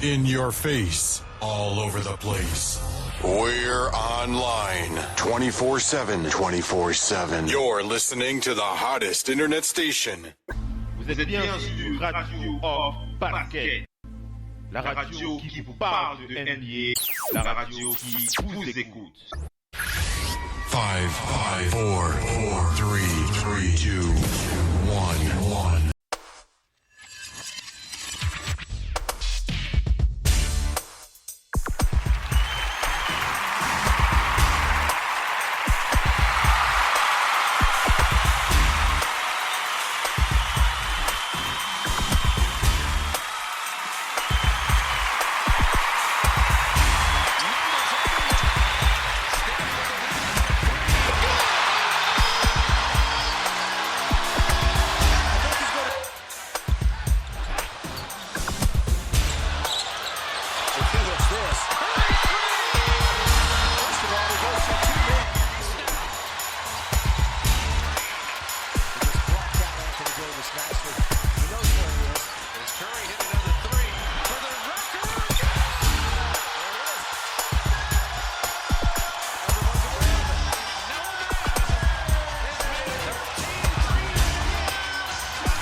In your face, all over the place. We're online 24/7. 24/7. You're listening to the hottest internet station. Vous êtes bien sur Radio Off Basket. La radio qui vous parle de NBA. La radio qui vous écoute. 5, 4, 3, 2, 1.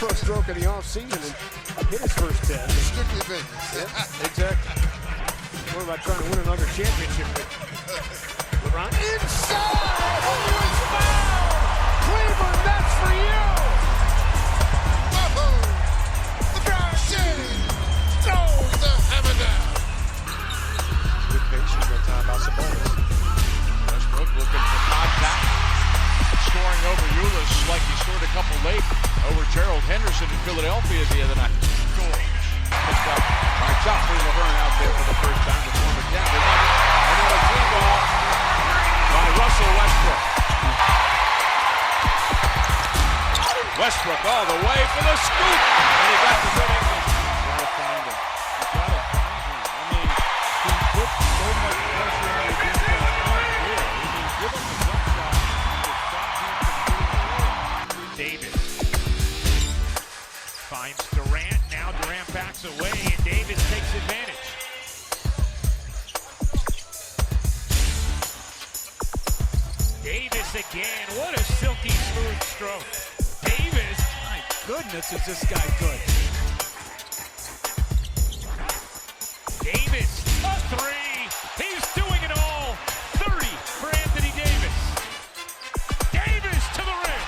First stroke of the offseason and hit his first 10. Strictly business. Yeah, exactly. What about trying to win another championship? LeBron inside! Oh, it's foul! Cleveland, that's for you! Whoa! LeBron James throws the hammer down. Good patience that time by Sabonis. Westbrook looking for contact. Scoring over Ulis like he scored a couple late over Gerald Henderson in Philadelphia the other night. Picked up by Joffrey Laverne out there for the first time to form a Denver. Another free ball by Russell Westbrook. Westbrook all the way for the scoop, and he got the good English. Gotta find him. You gotta find him. I mean, he put so much pressure on the defense. Give him the jump shot. Davis finds Durant. Now Durant backs away, and Davis takes advantage. Davis again. What a silky smooth stroke. Davis, my goodness, is this guy good. Davis, a three. He's doing it all. 30 for Anthony Davis. Davis to the rim.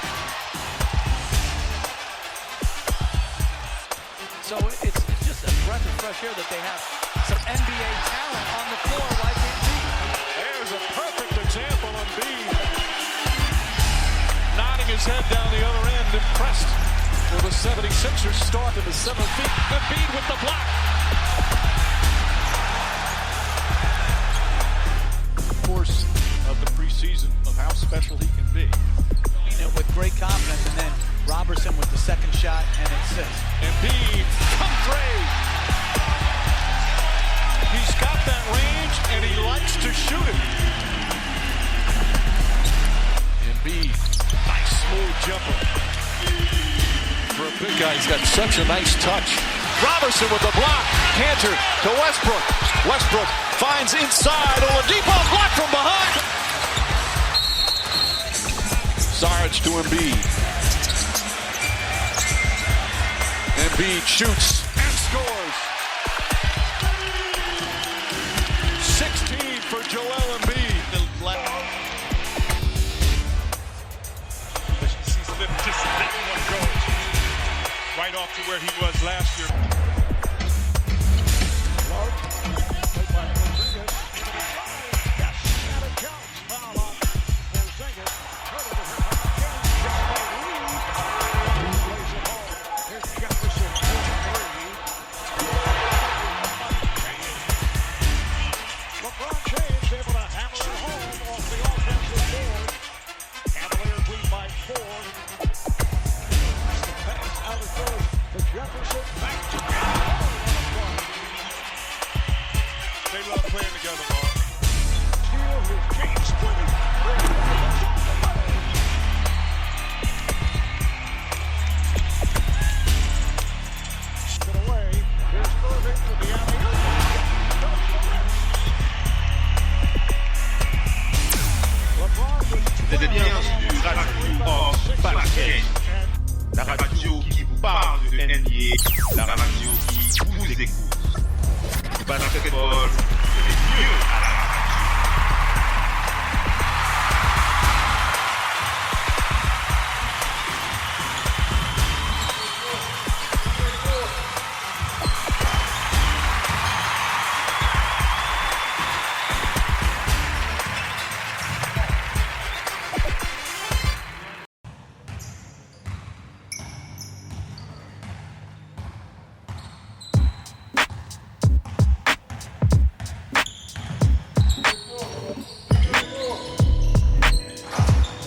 So it's just a breath of fresh air that they have some NBA talent on the floor like Embiid. There's a perfect example of Embiid nodding his head down the other end, impressed with the 76ers start in the 7th feet. Embiid with the block. Course of the preseason of how special he can be. With great confidence, and then Robertson with the second shot and assist. Embiid, come trade. He's got that range, and he likes to shoot it. Embiid, nice smooth jumper. For a big guy, he's got such a nice touch. Robertson with the block. Cantor to Westbrook. Westbrook finds inside. Oladipo blocked from behind. Sarge to Embiid. Embiid shoots and scores. 16 for Joel Embiid. Just letting one go. Right off to where he was last year. Jefferson back to NBA, la radio qui vous écoute. Basketball, c'est mieux à la radio.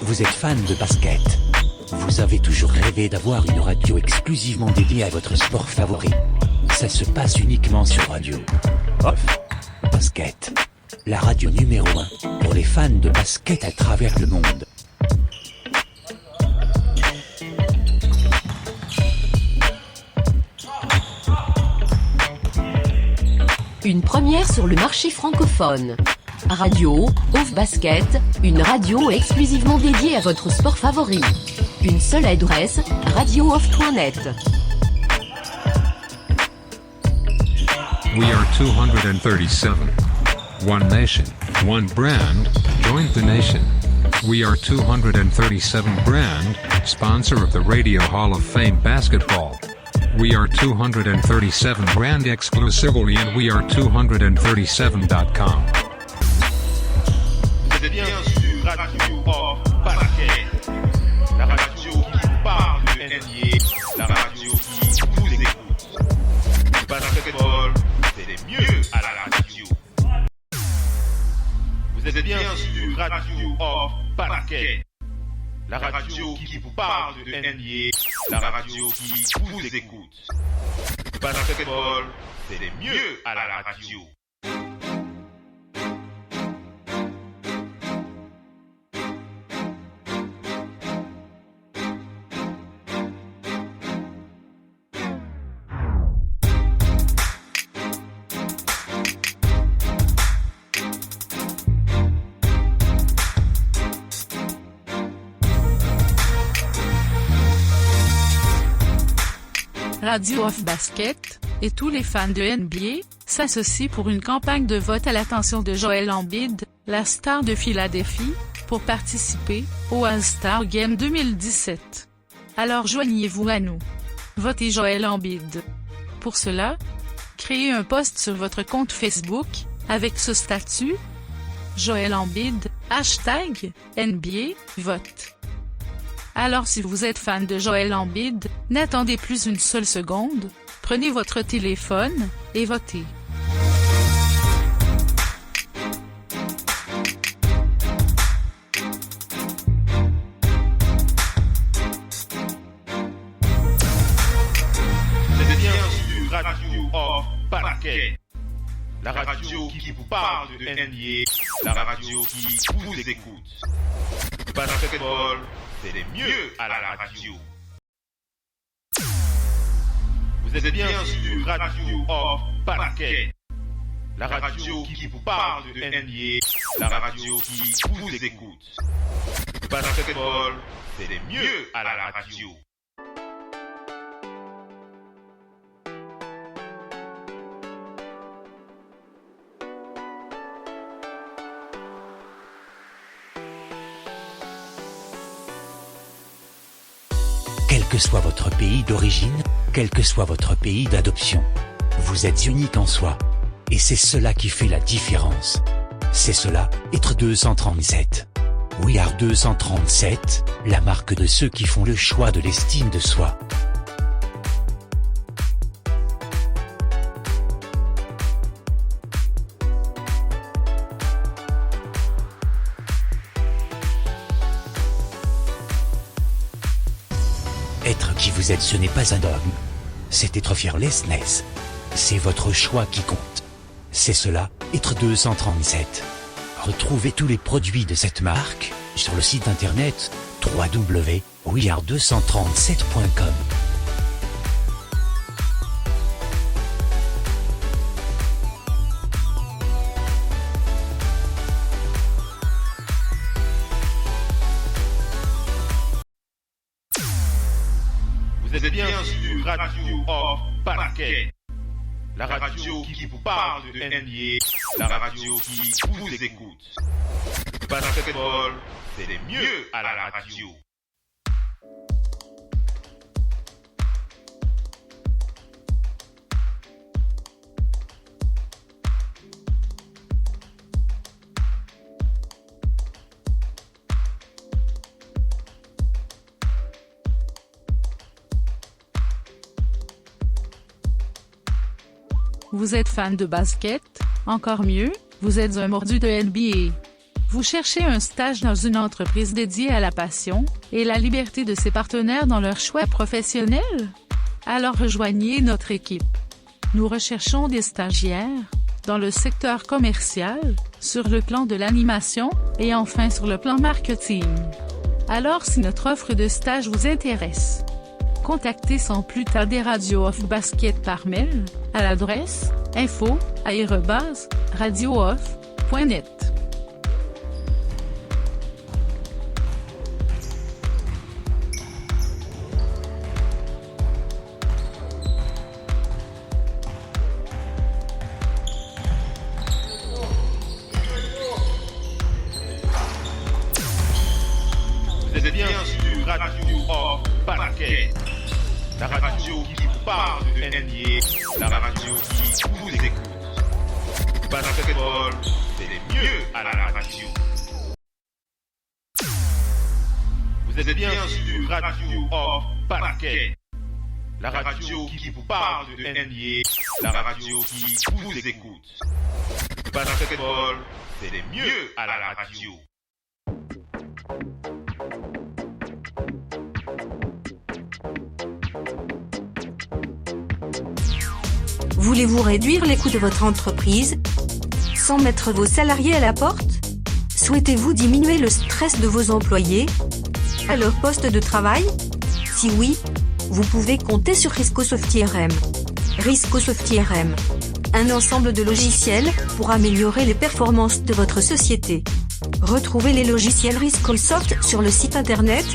Vous êtes fan de basket. Vous avez toujours rêvé d'avoir une radio exclusivement dédiée à votre sport favori. Ça se passe uniquement sur Radio Off Basket. La radio numéro 1 pour les fans de basket à travers le monde. Une première sur le marché francophone. Radio Off Basket, une radio exclusivement dédiée à votre sport favori. Une seule adresse, radiooff.net. We are 237. One nation, one brand, join the nation. We are 237 brand, sponsor of the Radio Hall of Fame basketball. We are 237 brand exclusively and we are 237.com. Vous êtes bien sur Radio Off Basket, la radio qui parle de NBA, la radio qui vous écoute. Basketball, c'est mieux à la radio. Vous êtes bien sur Radio Off Basket, la radio qui vous parle de NBA, la radio qui vous écoute. Basketball, c'est mieux à la radio. Radio Off Basket et tous les fans de NBA s'associent pour une campagne de vote à l'attention de Joel Embiid, la star de Philadelphie, pour participer au All-Star Game 2017. Alors joignez-vous à nous. Votez Joel Embiid. Pour cela, créez un post sur votre compte Facebook avec ce statut Joel Embiid, #NBA vote. Alors si vous êtes fan de Joel Embiid, n'attendez plus une seule seconde, prenez votre téléphone, et votez. C'est bien sur Radio Off Basket, la radio qui vous parle de NBA, la radio qui vous écoute. Basketball, c'est mieux à la radio. Vous êtes bien sur Radio Off Basket, la radio qui vous parle de NBA, la radio qui vous écoute. Basketball, c'est mieux à la radio. Quel que soit votre pays d'origine, quel que soit votre pays d'adoption, vous êtes unique en soi. Et c'est cela qui fait la différence. C'est cela, être 237. We are 237, la marque de ceux qui font le choix de l'estime de soi. Être qui vous êtes, ce n'est pas un dogme. C'est être fearlessness. C'est votre choix qui compte. C'est cela, être 237. Retrouvez tous les produits de cette marque sur le site internet www.weare237.com. Vous Vous êtes bien sur Radio Off Basket. La radio qui vous parle de NBA, la radio qui vous écoute. Basketball, c'est le mieux à la radio. Vous êtes fan de basket? Encore mieux, vous êtes un mordu de NBA. Vous cherchez un stage dans une entreprise dédiée à la passion et la liberté de ses partenaires dans leur choix professionnel? Alors rejoignez notre équipe. Nous recherchons des stagiaires dans le secteur commercial, sur le plan de l'animation et enfin sur le plan marketing. Alors si notre offre de stage vous intéresse, contactez sans plus tarder Radio Off Basket par mail à l'adresse info@radiooff.net. Vous êtes bien sur Radio Off Basket. La radio qui vous parle de NBA, la radio qui vous écoute. Basketball, c'est le mieux à la radio. Vous êtes bien sur Radio Off Basket. La radio qui vous parle de NBA, la radio qui vous écoute. Basketball, c'est le mieux à la radio. Voulez-vous réduire les coûts de votre entreprise sans mettre vos salariés à la porte? Souhaitez-vous diminuer le stress de vos employés à leur poste de travail? Si oui, vous pouvez compter sur Riscosoft IRM. Riscosoft IRM, un ensemble de logiciels pour améliorer les performances de votre société. Retrouvez les logiciels Riscosoft sur le site internet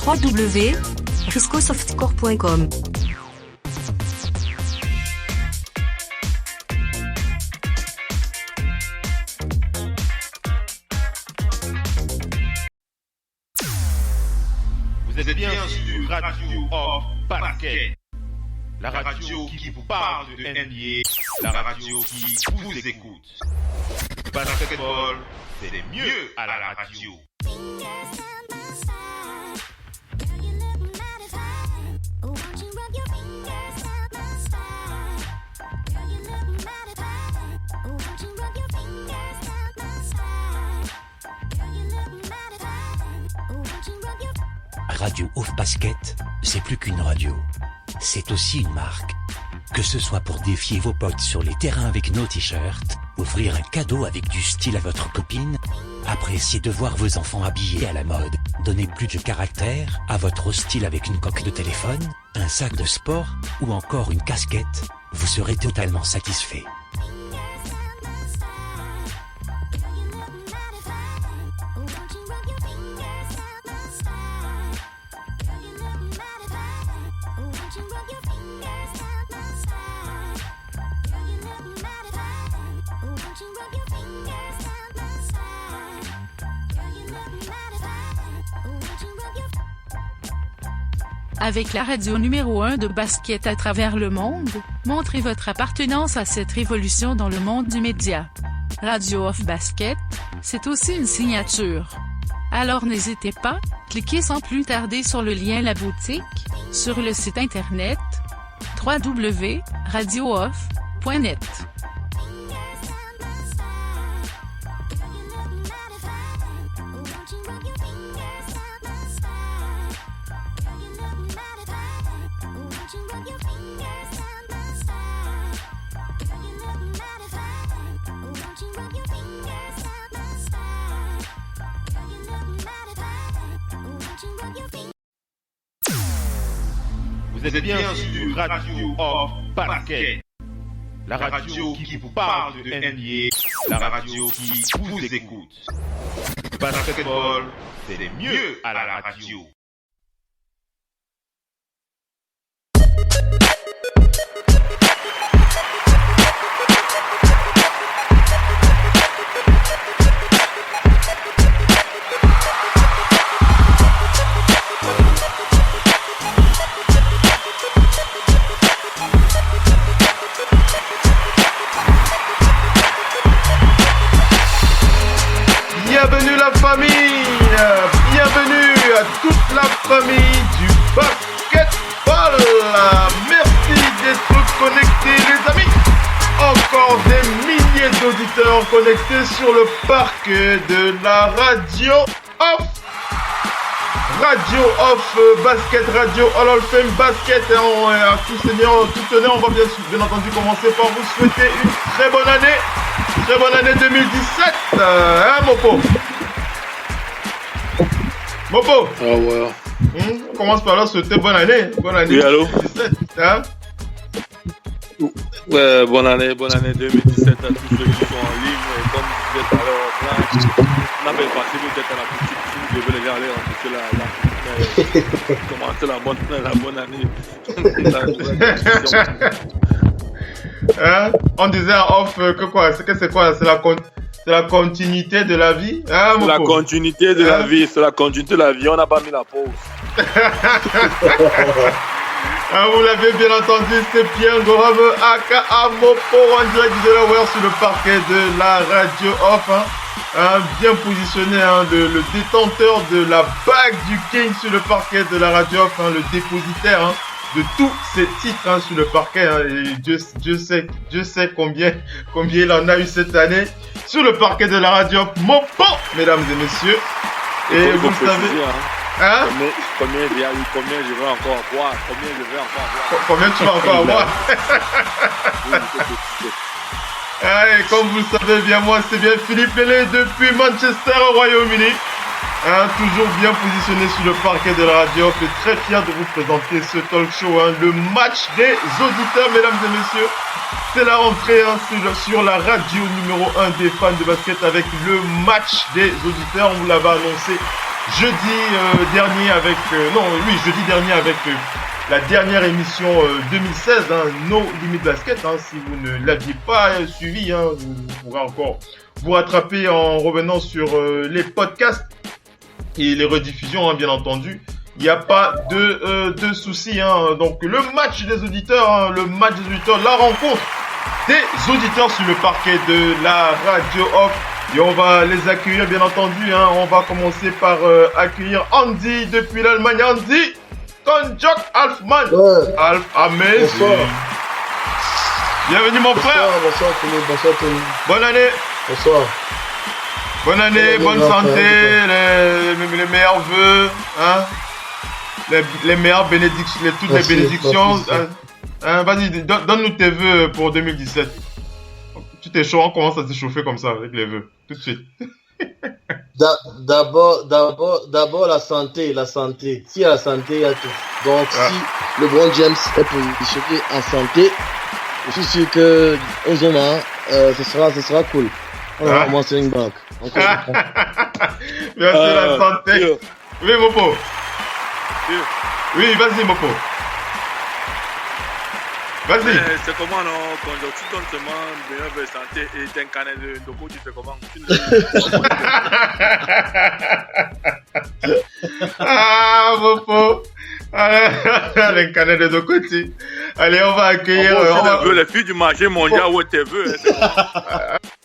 www.riscosoftcore.com. Vous êtes bien sur Radio Off Basket. La radio qui vous parle de NBA, la radio qui vous écoute. Basketball, c'est le mieux à la radio. Radio Off Basket, c'est plus qu'une radio. C'est aussi une marque. Que ce soit pour défier vos potes sur les terrains avec nos t-shirts, offrir un cadeau avec du style à votre copine, apprécier de voir vos enfants habillés à la mode, donner plus de caractère à votre style avec une coque de téléphone, un sac de sport ou encore une casquette, vous serez totalement satisfait. Avec la radio numéro 1 de basket à travers le monde, montrez votre appartenance à cette révolution dans le monde du média. Radio Off Basket, c'est aussi une signature. Alors n'hésitez pas, cliquez sans plus tarder sur le lien La Boutique, sur le site internet www.radiooff.net. Vous êtes bien sur Radio Off Basket. La radio qui vous parle de NBA, la radio qui vous écoute. Basketball, c'est le mieux à la radio. auditeurs connectés sur le parc de la radio off. Radio off basket, radio Hall of Fame basket. À tout honneur, on va bien entendu commencer par vous souhaiter une très bonne année. Très bonne année 2017. Hein, Mopo? Mopo? Ah ouais. On commence par là, souhaiter bonne année. Bonne année. Oui, allô? 2017. Hein? Ouais, bonne année 2017 à tous ceux qui sont en ligne. Comme vous êtes à l'heure on n'avait pas si vous êtes à la boutique, si vous devez les aller rencontrer commencer la bonne année. Hein? On disait en off que quoi? C'est quoi? C'est la continuité de la vie? Hein, c'est la continuité de la vie, c'est la continuité de la vie. On n'a pas mis la pause. Ah, vous l'avez bien entendu, c'est Pierre Gorham aka Mopo en direct du Delaware sur le parquet de la radio off. Bien positionné, le détenteur de la bague du King sur le parquet de la radio off, le dépositaire de tous ces titres sur le parquet. Et Dieu sait combien il en a eu cette année sur le parquet de la radio off. Mopo, mesdames et messieurs. Et vous le savez. Combien je vais encore avoir? Combien tu vas encore avoir? Et comme vous le savez bien, moi c'est bien Philippe Lélé depuis Manchester au Royaume-Uni. Toujours bien positionné sur le parquet de la radio. Je suis très fier de vous présenter ce talk show, le match des auditeurs, mesdames et messieurs. C'est la rentrée sur la radio numéro 1 des fans de basket avec le match des auditeurs. On vous l'avait annoncé jeudi dernier avec la dernière émission 2016, No Limit Basket. Si vous ne l'aviez pas suivi, vous pourrez encore vous rattraper en revenant sur les podcasts et les rediffusions, bien entendu. Il n'y a pas de soucis. Donc le match des auditeurs, la rencontre des auditeurs sur le parquet de la radio off. Et on va les accueillir, bien entendu. On va commencer par accueillir Andy depuis l'Allemagne. Andy Konjok Alfman. Ouais. Alf Amazing. Bonsoir. Bienvenue mon frère. Bonsoir Tony. Bonne année. Bonsoir. Bonne année, bonne santé, les meilleurs vœux, les meilleures bénédictions, toutes les bénédictions. Vas-y, donne-nous tes vœux pour 2017. Tu t'es chaud, on commence à s'échauffer comme ça avec les vœux, tout de suite. D'abord la santé. Si il y a la santé, il y a tout. Donc si LeBron James est positionné en santé, je suis sûr que Ozoma, ce sera cool. On va commencer une banque. Merci la santé. Oui, Mopo. Oui, vas-y, Mopo. Vas-y. C'est comment, non? Quand tu donnes seulement meilleure santé et t'es un canet de Ndoko, tu fais comment? Mopo. Les canet de Ndoko, allez, on va accueillir. Les filles du marché mondial, où tes vœux.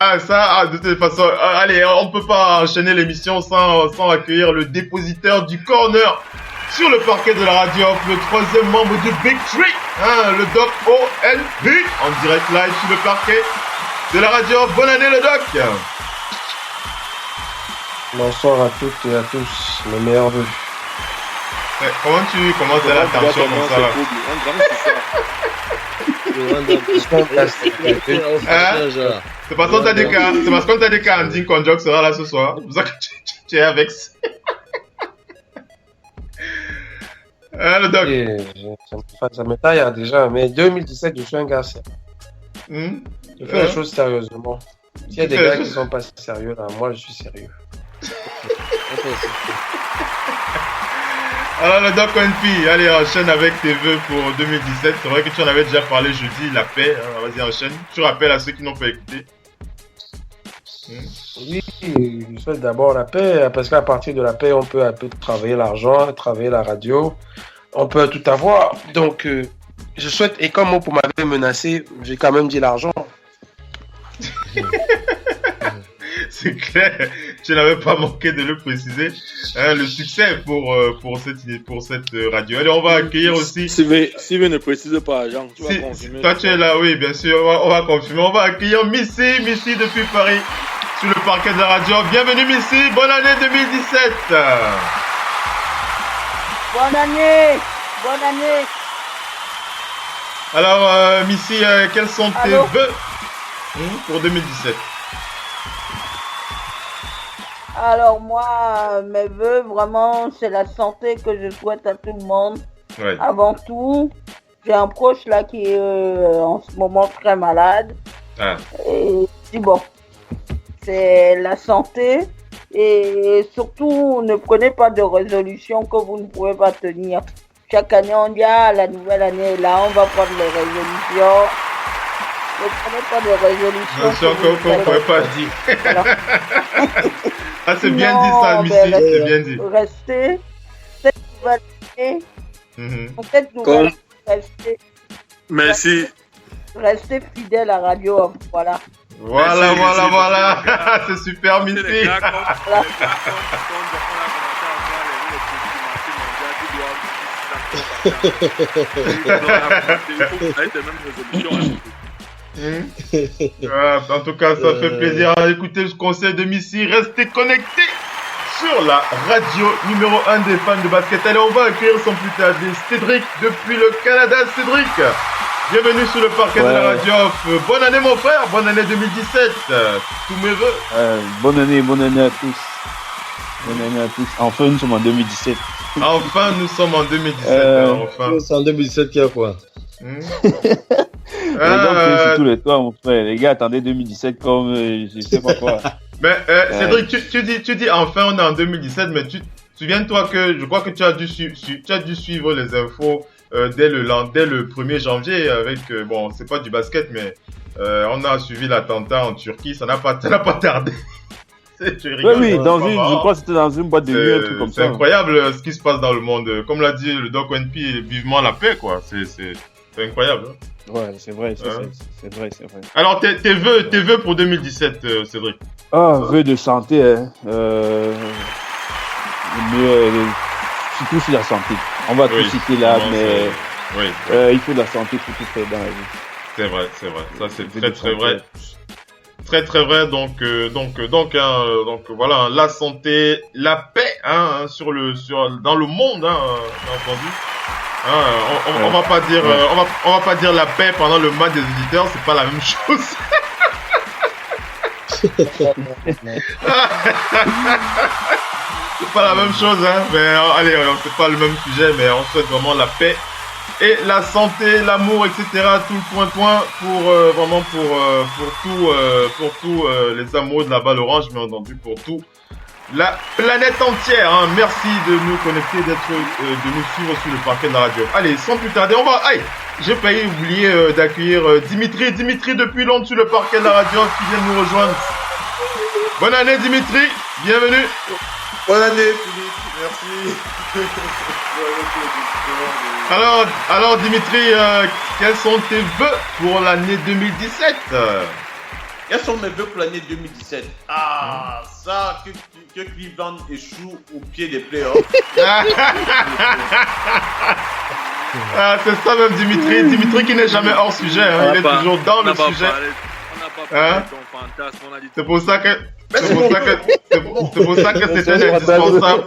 De toute façon, allez, on peut pas enchaîner l'émission sans accueillir le dépositeur du corner sur le parquet de la radio, le troisième membre du Big Tree, le Doc ONB, en direct live sur le parquet de la radio. Bonne année le Doc. Bonsoir à toutes et à tous, mes meilleurs vœux. Comment tu commences à l'attention comme ça là? C'est parce qu'on t'a dit qu'Andy Konjok sera là ce soir. C'est pour ça que tu es avec. Le Doc. Ça me taille déjà, mais 2017, je suis un gars sérieux. Je fais les choses sérieusement. S'il y a des gars qui ne sont pas sérieux, là, moi je suis sérieux. Alors le Doc NP, allez, enchaîne avec tes vœux pour 2017. C'est vrai que tu en avais déjà parlé jeudi, la paix. Vas-y, enchaîne. Tu rappelles à ceux qui n'ont pas écouté. Oui, je souhaite d'abord la paix, parce qu'à partir de la paix, on peut travailler l'argent, travailler la radio, on peut tout avoir. Donc, je souhaite, et comme vous m'avez menacé, j'ai quand même dit l'argent. C'est clair. Je n'avais pas manqué de le préciser. Le succès pour cette radio. Allez, on va accueillir aussi... Sylvain ne précise pas, Jean. Tu vas confirmer. Toi, tu es là, oui, bien sûr. On va confirmer. On va accueillir Missy depuis Paris, sur le parquet de la radio. Bienvenue, Missy. Bonne année 2017. Bonne année. Alors, Missy, quels sont tes vœux pour 2017? Alors moi, mes vœux, vraiment, c'est la santé que je souhaite à tout le monde. Ouais. Avant tout, j'ai un proche là qui est en ce moment très malade. Ah. Et puis bon, c'est la santé. Et surtout, ne prenez pas de résolution que vous ne pouvez pas tenir. Chaque année, on dit, la nouvelle année est là, on va prendre les résolutions. Ne prenez pas de résolutions. Bien sûr qu'on ne pourrait pas dire. Voilà. C'est bien dit ça, Missy, c'est bien dit. Restez, cette nouvelle année, Merci. Restez fidèle à Radio Off, voilà. Voilà. C'est super, Missy. En tout cas, ça fait plaisir à écouter le conseil de Missy. Restez connectés sur la radio numéro 1 des fans de basket. Allez, on va accueillir sans plus tarder Cédric depuis le Canada. Cédric, bienvenue sur le parquet de la radio. Bonne année, mon frère. Bonne année 2017. Tous mes vœux. Bonne année à tous. Enfin, nous sommes en 2017. Enfin, nous sommes en 2017. Enfin. C'est en 2017 qu'il y a quoi? C'est tous les toits, mon frère. Les gars, attendez 2017 comme je sais pas quoi. Mais Cédric, tu dis enfin on est en 2017, mais souviens-toi que je crois que tu as dû suivre les infos dès le 1er janvier avec bon, c'est pas du basket, mais on a suivi l'attentat en Turquie. Ça n'a pas tardé. Oui, je crois que c'était dans une boîte de nuit, un truc comme ça. C'est incroyable ce qui se passe dans le monde. Comme l'a dit le Doc ONP, vivement la paix, quoi. C'est incroyable. Hein. Ouais, c'est vrai. Alors, tes vœux pour 2017, Cédric? Vœux de santé, surtout sur la santé. On va tout citer là, mais il faut de la santé pour tout faire dans la vie. C'est vrai. Ça, c'est très vrai. Très vrai. Donc voilà, la santé, la paix, dans le monde, bien entendu. On va pas dire, on va pas dire la paix pendant le match des éditeurs, c'est pas la même chose. C'est pas la même chose, mais allez, c'est pas le même sujet, mais on souhaite vraiment la paix et la santé, l'amour, etc. Tout le point pour tous les amoureux de la balle orange, bien entendu, pour tout la planète entière. Merci de nous connecter, de nous suivre sur le parquet de la radio. Allez, sans plus tarder, j'ai failli oublier d'accueillir Dimitri depuis Londres sur le parquet de la radio qui vient de nous rejoindre. Bonne année Dimitri, bienvenue. Bonne année Philippe, merci. Alors Dimitri, quels sont tes vœux pour l'année 2017? Quels sont mes vœux pour l'année 2017? Ça, que Cleveland échoue au pied des playoffs. C'est ça même Dimitri qui n'est jamais hors sujet, il est toujours dans le sujet. C'est pour ça que c'était indispensable.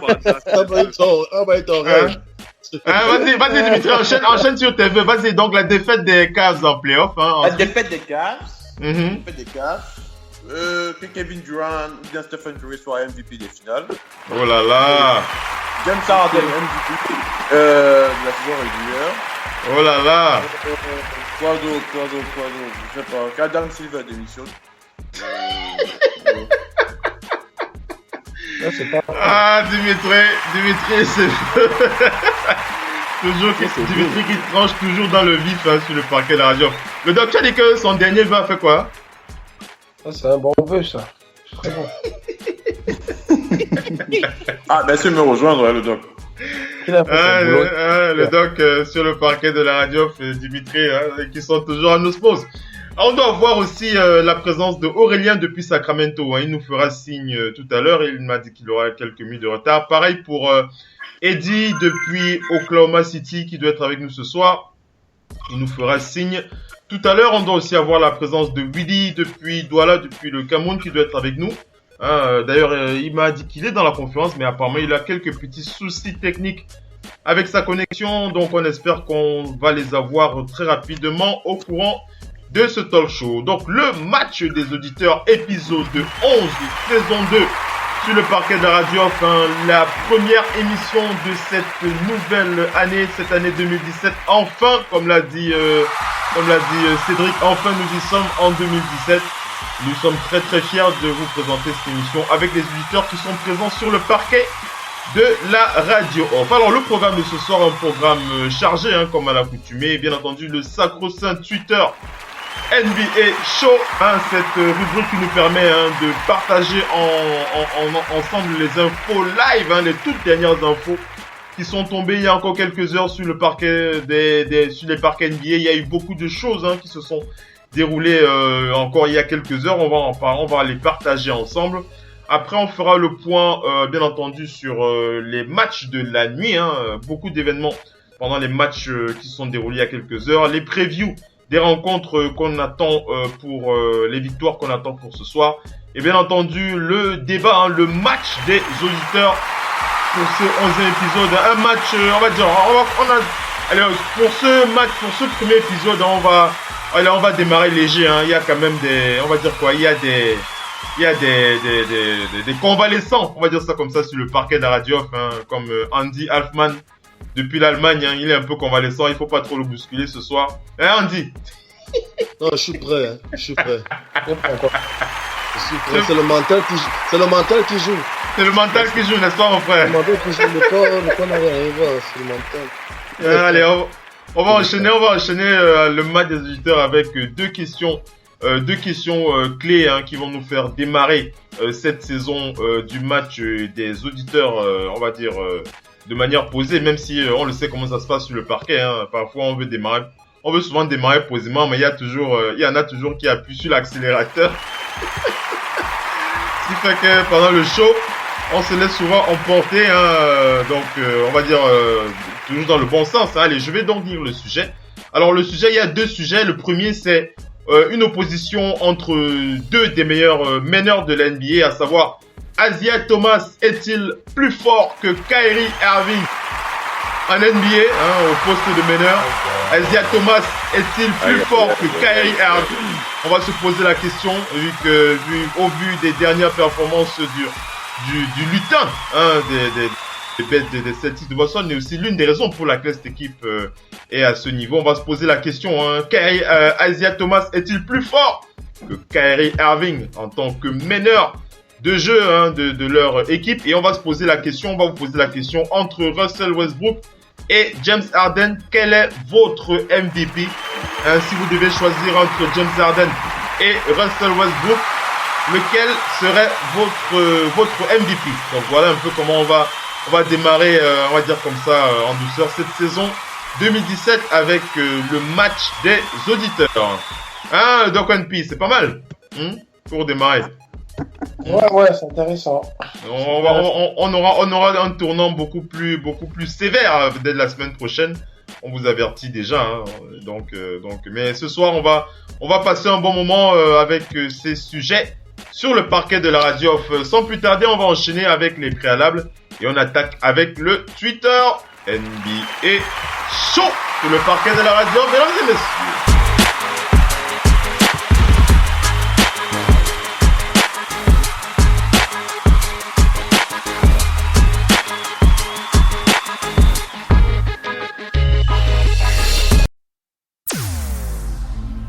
Vas-y Dimitri, enchaîne sur tes vœux. Vas-y, donc la défaite des Cavs en playoff. La défaite des Cavs. Que Kevin Durant ou bien Stephen Curry soit MVP des finales. Oh là là. James Harden MVP de la saison régulière. Oh là là. Quoi d'autre, je sais pas. Qu'Adam Silver démissionne. Dimitri, c'est toujours Dimitri qui tranche toujours dans le vif sur le parquet de la radio. Le doc, tu as dit que son dernier vœu a fait quoi? C'est un bon vœu, ça. C'est très bon. Merci de me rejoindre, le doc. Le doc sur le parquet de la radio, Dimitri, qui sont toujours en osmose. On doit voir aussi la présence de Aurélien depuis Sacramento. Hein. Il nous fera signe tout à l'heure. Il m'a dit qu'il aura quelques minutes de retard. Pareil pour Eddie depuis Oklahoma City qui doit être avec nous ce soir. Il nous fera signe tout à l'heure. On doit aussi avoir la présence de Willy depuis Douala, depuis le Cameroun qui doit être avec nous. D'ailleurs, il m'a dit qu'il est dans la conférence, mais apparemment il a quelques petits soucis techniques avec sa connexion. Donc on espère qu'on va les avoir très rapidement au courant de ce talk show. Donc le match des auditeurs, épisode 11, saison 2, sur le parquet de la radio, enfin la première émission de cette nouvelle année, cette année 2017. Enfin, comme l'a dit Cédric, enfin nous y sommes en 2017. Nous sommes très très fiers de vous présenter cette émission avec les auditeurs qui sont présents sur le parquet de la radio. Enfin, alors le programme de ce soir, un programme chargé, hein, comme à l'accoutumée, bien entendu le sacro-saint Twitter NBA Show, hein, cette rubrique qui nous permet de partager ensemble les infos live, hein, les toutes dernières infos qui sont tombées il y a encore quelques heures sur le parquet sur les parquets NBA. Il y a eu beaucoup de choses qui se sont déroulées encore il y a quelques heures. On va les partager ensemble. Après, on fera le point, bien entendu, sur les matchs de la nuit. Beaucoup d'événements pendant les matchs qui se sont déroulés il y a quelques heures. Les previews des rencontres qu'on attend pour les victoires qu'on attend pour ce soir. Et bien entendu, le débat, le match des auditeurs pour ce 11e épisode. Un match, on va dire, allez, pour ce match, pour ce premier épisode, on va démarrer léger. Il y a quand même des, on va dire quoi, il y a des convalescents, on va dire ça comme ça, sur le parquet de la radio, comme Andy Alfman. Depuis l'Allemagne, il est un peu convalescent, il faut pas trop le bousculer ce soir. Andy? Non, je suis prêt, Je comprends pas. Je suis prêt, c'est le mental qui joue. C'est le mental qui joue, n'est-ce pas, mon frère? Le mental qui joue, le corps n'avait rien à voir, c'est le mental. Allez, on va enchaîner le match des auditeurs avec deux questions clés qui vont nous faire démarrer cette saison du match des auditeurs, on va dire de manière posée, même si on le sait comment ça se passe sur le parquet. Parfois on veut souvent démarrer posément, mais il y en a toujours qui appuient sur l'accélérateur. Ce qui fait que pendant le show, on se laisse souvent emporter, donc on va dire toujours dans le bon sens. Allez, je vais donc dire le sujet. Alors le sujet, il y a deux sujets. Le premier, c'est une opposition entre deux des meilleurs meneurs de la NBA, à savoir Isaiah Thomas est-il plus fort que Kyrie Irving en NBA, au poste de meneur? Isaiah Thomas est-il plus fort que Kyrie Irving? On va se poser la question au vu des dernières performances du lutin, des Celtics de Boston, mais aussi l'une des raisons pour laquelle cette équipe est à ce niveau. On va se poser la question, Isaiah Thomas est-il plus fort que Kyrie Irving en tant que meneur de jeu de leur équipe? Et on va vous poser la question entre Russell Westbrook et James Harden. Quel est votre MVP? Si vous devez choisir entre James Harden et Russell Westbrook, lequel serait votre MVP? Donc voilà un peu comment on va démarrer, on va dire comme ça, en douceur, cette saison 2017 avec le match des auditeurs. Doc One P, c'est pas mal pour démarrer. Ouais, c'est intéressant. On aura un tournant beaucoup plus sévère dès la semaine prochaine. On vous avertit déjà. Donc, mais ce soir, on va passer un bon moment avec ces sujets sur le parquet de la radio. Sans plus tarder, on va enchaîner avec les préalables et on attaque avec le Twitter NBA Show sur le parquet de la radio, mesdames et messieurs.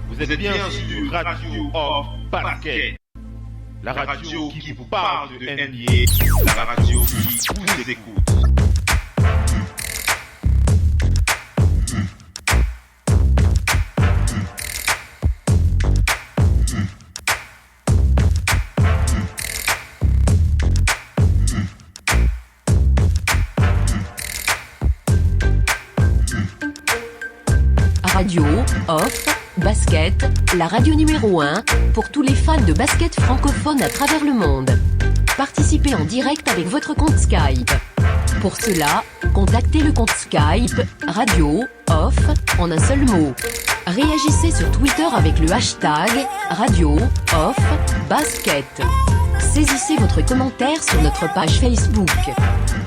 Vous êtes bien sur Radio Off Basket, la radio qui vous parle de NBA, la radio qui vous écoute. Radio Off Basket, la radio numéro 1 pour tous les fans de basket francophone à travers le monde. Participez en direct avec votre compte Skype. Pour cela, contactez le compte Skype Radio Off en un seul mot. Réagissez sur Twitter avec le hashtag Radio Off Basket. Saisissez votre commentaire sur notre page Facebook.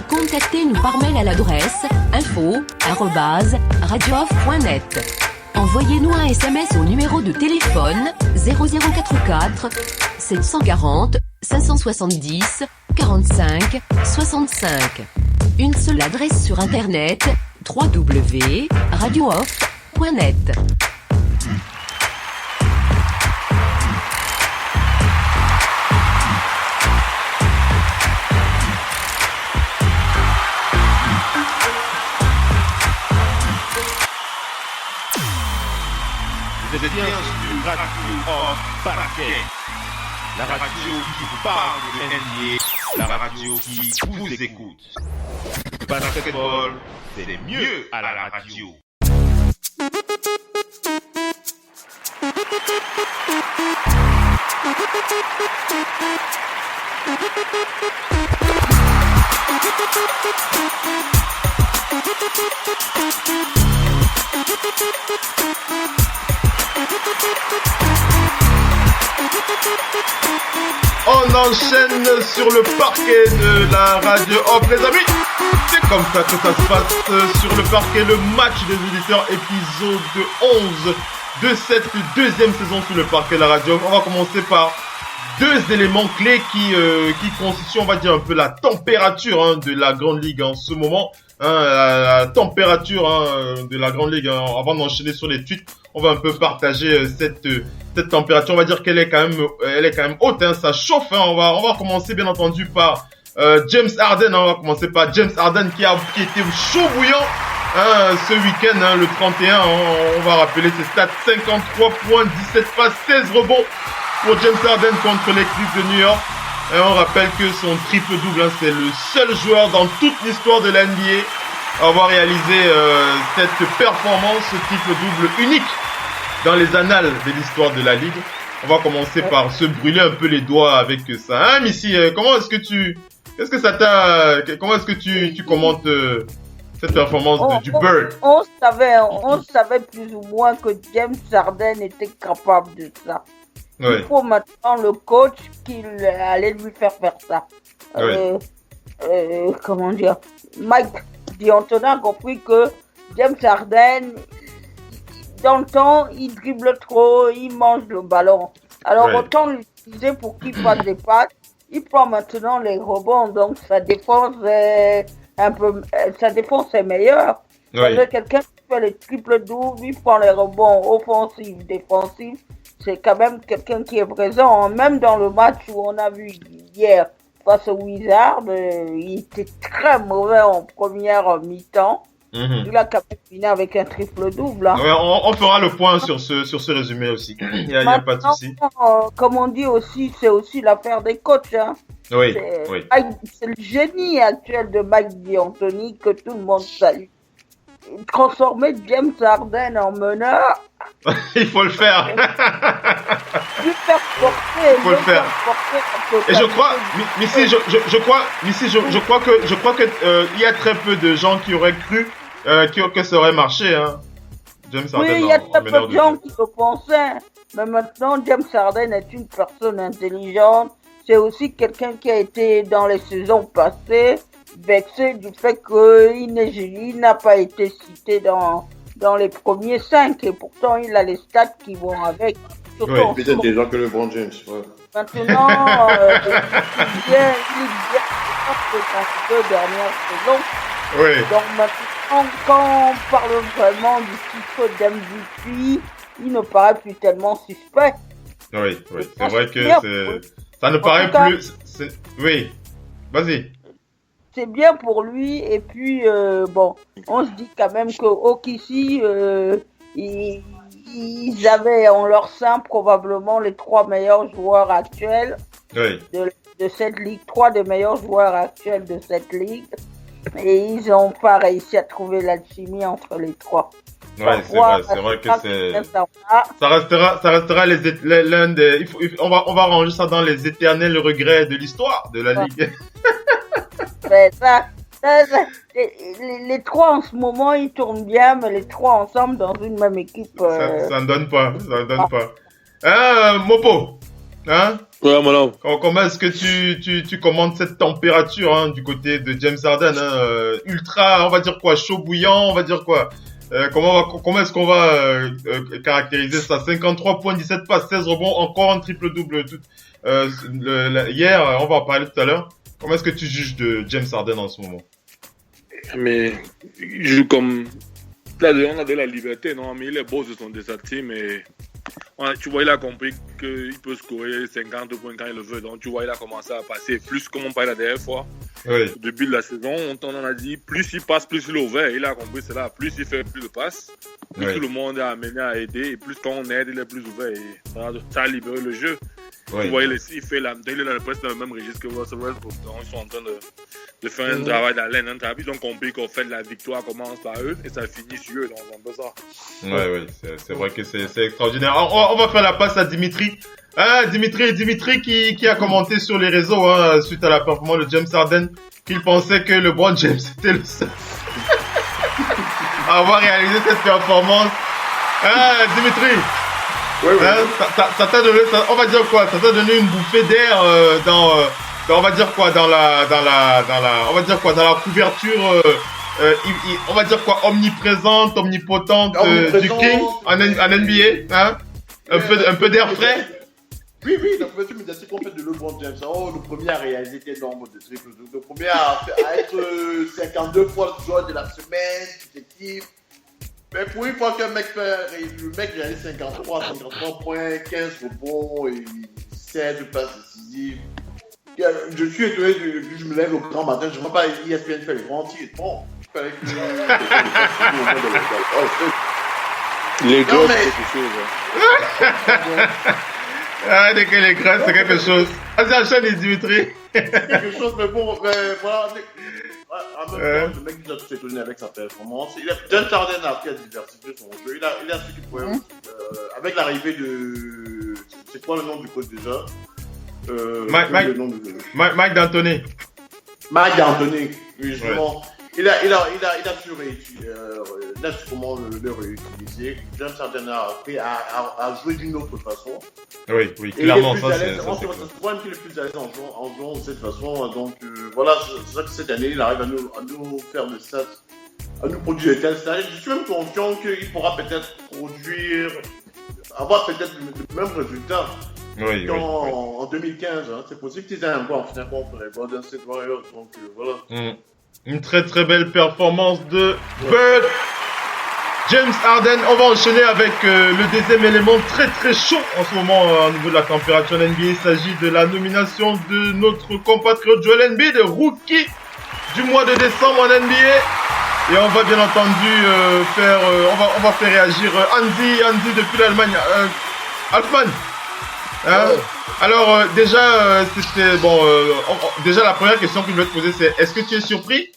Contactez-nous par mail à l'adresse info@radiooff.net. Envoyez-nous un SMS au numéro de téléphone 0044 740 570 45 65. Une seule adresse sur internet www.radiooff.net. Vous êtes bien sur Radio Off Basket, la radio qui vous parle de NBA, la radio qui vous écoute. Basketball, c'est mieux à la radio. On enchaîne sur le parquet de la radio Off, les amis. C'est comme ça que ça se passe sur le parquet, le match des auditeurs, épisode 11 de cette deuxième saison sur le parquet de la radio. On va commencer par deux éléments clés qui constituent, on va dire, un peu la température de la Grande Ligue en ce moment. La température de la Grande Ligue. Avant d'enchaîner sur les tweets, on va un peu partager cette température. On va dire qu'elle est quand même haute. Ça chauffe. On va commencer bien entendu par James Harden. On va commencer par James Harden qui était chaud bouillant ce week-end, le 31. On va rappeler ses stats: 53 points, 17 passes, 16 rebonds pour James Harden contre les Clips de New York. Et on rappelle que son triple-double, c'est le seul joueur dans toute l'histoire de la NBA à avoir réalisé cette performance, ce triple-double unique dans les annales de l'histoire de la Ligue. On va commencer par se brûler un peu les doigts avec ça. Missy, comment est-ce que tu commentes cette performance du Bird? On savait plus ou moins que James Harden était capable de ça. Ouais. Il faut maintenant le coach qu'il allait lui faire ça. Ouais. Comment dire, Mike D'Antoni a compris que James Harden, dans le temps, il dribble trop, il mange le ballon. Alors autant l'utiliser pour qu'il fasse des passes. Il prend maintenant les rebonds, donc sa défense est meilleure. Ouais. Quelqu'un qui fait les triple-doubles, il prend les rebonds offensifs, défensifs. C'est quand même quelqu'un qui est présent. Même dans le match où on a vu hier face au Wizards, il était très mauvais en première mi-temps. Il a quand même fini avec un triple-double. Ouais, on fera le point sur ce résumé aussi. Il n'y a pas de souci. Comme on dit aussi, c'est aussi l'affaire des coachs. Oui, c'est le génie actuel de Mike D'Antoni que tout le monde salue. Transformer James Harden en meneur. Il faut le faire. Lui faire porter. Il faut le faire. Et je crois, Missy, je crois que il y a très peu de gens qui auraient cru que ça aurait marché. James Harden. Oui, il y a très peu de gens qui le pensaient. Mais maintenant, James Harden est une personne intelligente. C'est aussi quelqu'un qui a été dans les saisons passées vexé du fait qu'il n'a pas été cité dans les premiers 5 et pourtant il a les stats qui vont avec. Oui, plus intelligent que LeBron James. Ouais. Maintenant, il vient dans les 2 dernières saisons. Oui. Donc maintenant, quand on parle vraiment du titre d'MVP, il ne paraît plus tellement suspect. Oui. C'est vrai que ça ne paraît plus. Oui. Vas-y. C'est bien pour lui et puis on se dit quand même que OKC ils avaient en leur sein probablement les 3 meilleurs joueurs actuels de cette ligue, 3 des meilleurs joueurs actuels de cette ligue et ils n'ont pas réussi à trouver l'alchimie entre les 3. Ouais, c'est vrai que ça restera l'un des, on va ranger ça dans les éternels regrets de l'histoire de la Ligue. Les trois en ce moment, ils tournent bien, mais les trois ensemble dans une même équipe. Ça ne donne pas, Mopo, hein? Ouais, mon Comment est-ce que tu commandes cette température, hein, du côté de James Harden, hein, ultra, on va dire quoi, chaud bouillant, on va dire quoi? Comment est-ce qu'on va caractériser ça? 53 points, 17 passes, 16 rebonds, encore un triple-double. Hier, on va en parler tout à l'heure. Comment est-ce que tu juges de James Harden en ce moment? Mais il joue comme... Là, on a de la liberté, non? Mais il est beau de sa team et... Tu vois, il a compris qu'il peut scorer 50 points quand il le veut. Donc, tu vois, il a commencé à passer plus comme on parlait la dernière fois. Oui. Au début de la saison, on en a dit, plus il passe, plus il est ouvert. Il a compris cela. Plus il fait plus de passes, plus tout le monde est amené à aider. Et plus quand on aide, il est plus ouvert. Et ça a libéré le jeu. Oui. Tu vois, il est presque dans le même registre que Russell Westbrook. Donc, ils sont en train de faire un travail d'haleine. Ils ont compris qu'en fait, la victoire commence par eux et ça finit sur eux. Donc, c'est un peu ça. Ouais, c'est vrai que c'est extraordinaire. On va faire la passe à Dimitri. Dimitri qui a commenté sur les réseaux, hein, suite à la performance de James Harden, qu'il pensait que LeBron James était le seul à avoir réalisé cette performance. Dimitri. Oui. Ça t'a donné, on va dire quoi? Ça t'a donné une bouffée d'air on va dire quoi, dans la couverture, on va dire quoi, omniprésente, omnipotente du King en NBA, hein? Un peu d'air frais. Oui, la couverture médiatique en fait de LeBron James. Le premier à réaliser quel nombre de triples, le premier à être 52 fois le joueur de la semaine, toute équipe. Mais pour une fois qu'un mec réalise 53 points, 15 rebonds et 16 passes décisives. Je suis étonné que je me lève le grand matin, je ne vois pas ESPN faire les grands titres. Bon, il fallait que les gars, c'est quelque chose. Dès que les gars, c'est quelque chose. Vas-y, enchaîne, Dimitri. Quelque chose, mais bon, voilà. En même temps, le mec, il a tout étonné avec sa performance. James Harden a appris à diversifier son jeu. Il a su qu'il pouvait. Avec l'arrivée de. C'est quoi le nom du coach déjà? Mike D'Antoni. Mike D'Antoni, oui, justement. Ouais. Il a su réutiliser. Il a su comment le réutiliser. James Harden a appris à jouer d'une autre façon. Oui, clairement, ça c'est. On se voit qu'il est plus à l'aise en jouant de cette façon. Donc voilà, c'est ça que cette année, il arrive à nous faire des stats, à nous produire des tels stats. Je suis même confiant qu'il pourra peut-être avoir peut-être le même résultat. Oui. En 2015, hein. C'est possible qu'ils aient un bon en finale contre les Golden State Warriors. Donc voilà. Une très très belle performance de Bud. James Harden. On va enchaîner avec le deuxième élément très très chaud en ce moment au niveau de la température NBA. Il s'agit de la nomination de notre compatriote Joel Embiid, rookie du mois de décembre en NBA. Et on va bien entendu on va faire réagir Andy depuis l'Allemagne. Altman. Hein? Ouais. Alors déjà c'était bon. Déjà la première question que je vais te poser c'est est-ce que tu es surpris?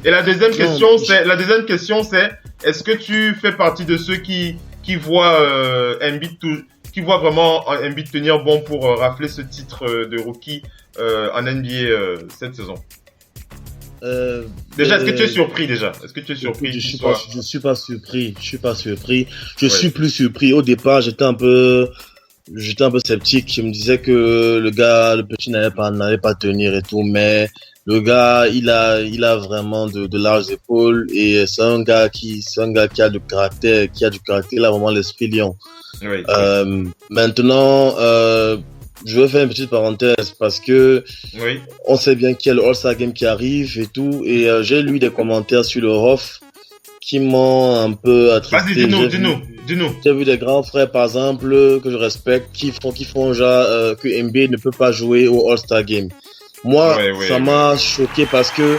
Et la deuxième question c'est est-ce que tu fais partie de ceux qui voient Embiid qui voient vraiment Embiid tenir bon pour rafler ce titre de rookie en NBA cette saison? Déjà, est-ce que tu es surpris déjà? Est-ce que tu es surpris? Je suis pas surpris. Je suis plus surpris. Au départ, j'étais un peu sceptique. Je me disais que le petit n'allait pas tenir et tout, mais le gars, il a vraiment de larges épaules et c'est un gars qui a du caractère, il a vraiment l'esprit lion. Oui. Maintenant, je veux faire une petite parenthèse parce que on sait bien qu'il y a le All-Star Game qui arrive et tout, et j'ai lu des commentaires sur le Hoff qui m'ont un peu attristé. Vas-y, dis-nous. J'ai vu des grands frères, par exemple, que je respecte, qui font genre que NBA ne peut pas jouer au All-Star Game. Moi, ça m'a choqué parce que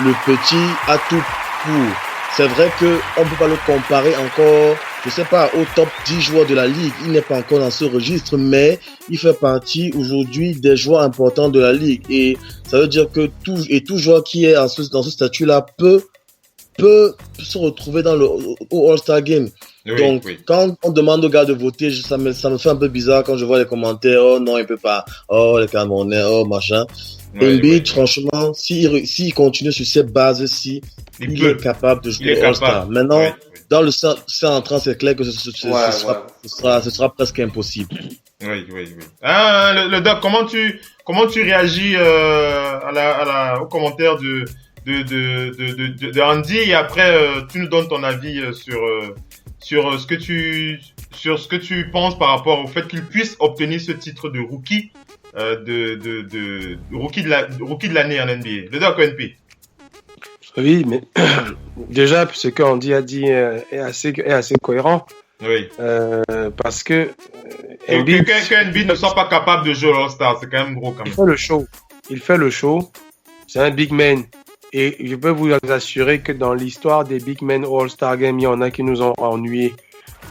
le petit a tout pour. C'est vrai que on peut pas le comparer encore, je sais pas, au top 10 joueurs de la ligue. Il n'est pas encore dans ce registre, mais il fait partie aujourd'hui des joueurs importants de la ligue. Et ça veut dire que tout joueur qui est dans ce statut-là peut peut se retrouver dans le All-Star Game. Oui, donc, quand on demande aux gars de voter, ça me fait un peu bizarre quand je vois les commentaires. Oh non, il peut pas. Oh, les Camerounais, oh machin. Embiid, franchement, s'il continue sur cette base-ci, il est capable de jouer All-Star. Maintenant, dans le 5 entrant, c'est clair que ce sera presque impossible. Oui. Ah, le Doc, comment tu réagis au commentaire de Andy, et après tu nous donnes ton avis sur ce que tu penses par rapport au fait qu'il puisse obtenir ce titre de rookie rookie de l'année en NBA. Le Doc ONP. Oui, mais déjà, ce qu'Andy a dit est assez cohérent. Oui. Parce que Embiid ne soit pas capable de jouer All-Star, c'est quand même gros quand même. Il fait le show. C'est un big man. Et je peux vous assurer que dans l'histoire des big men All-Star Game, il y en a qui nous ont ennuyés.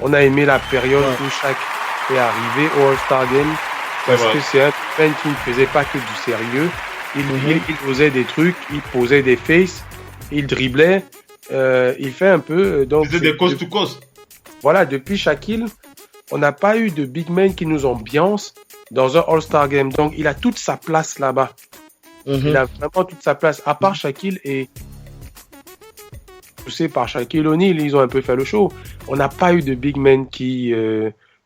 On a aimé la période où Shaq est arrivé au All-Star Game parce que c'est un man qui ne faisait pas que du sérieux. Il faisait des trucs, il posait des faces, il driblait, il fait un peu... donc il faisait des coast to coast. Voilà, depuis Shaquille, on n'a pas eu de big man qui nous ambiance dans un All-Star Game. Donc, il a toute sa place là-bas. Il a vraiment toute sa place. À part Shaquille et poussé par Shaquille O'Neal, ils ont un peu fait le show. On n'a pas eu de big man qui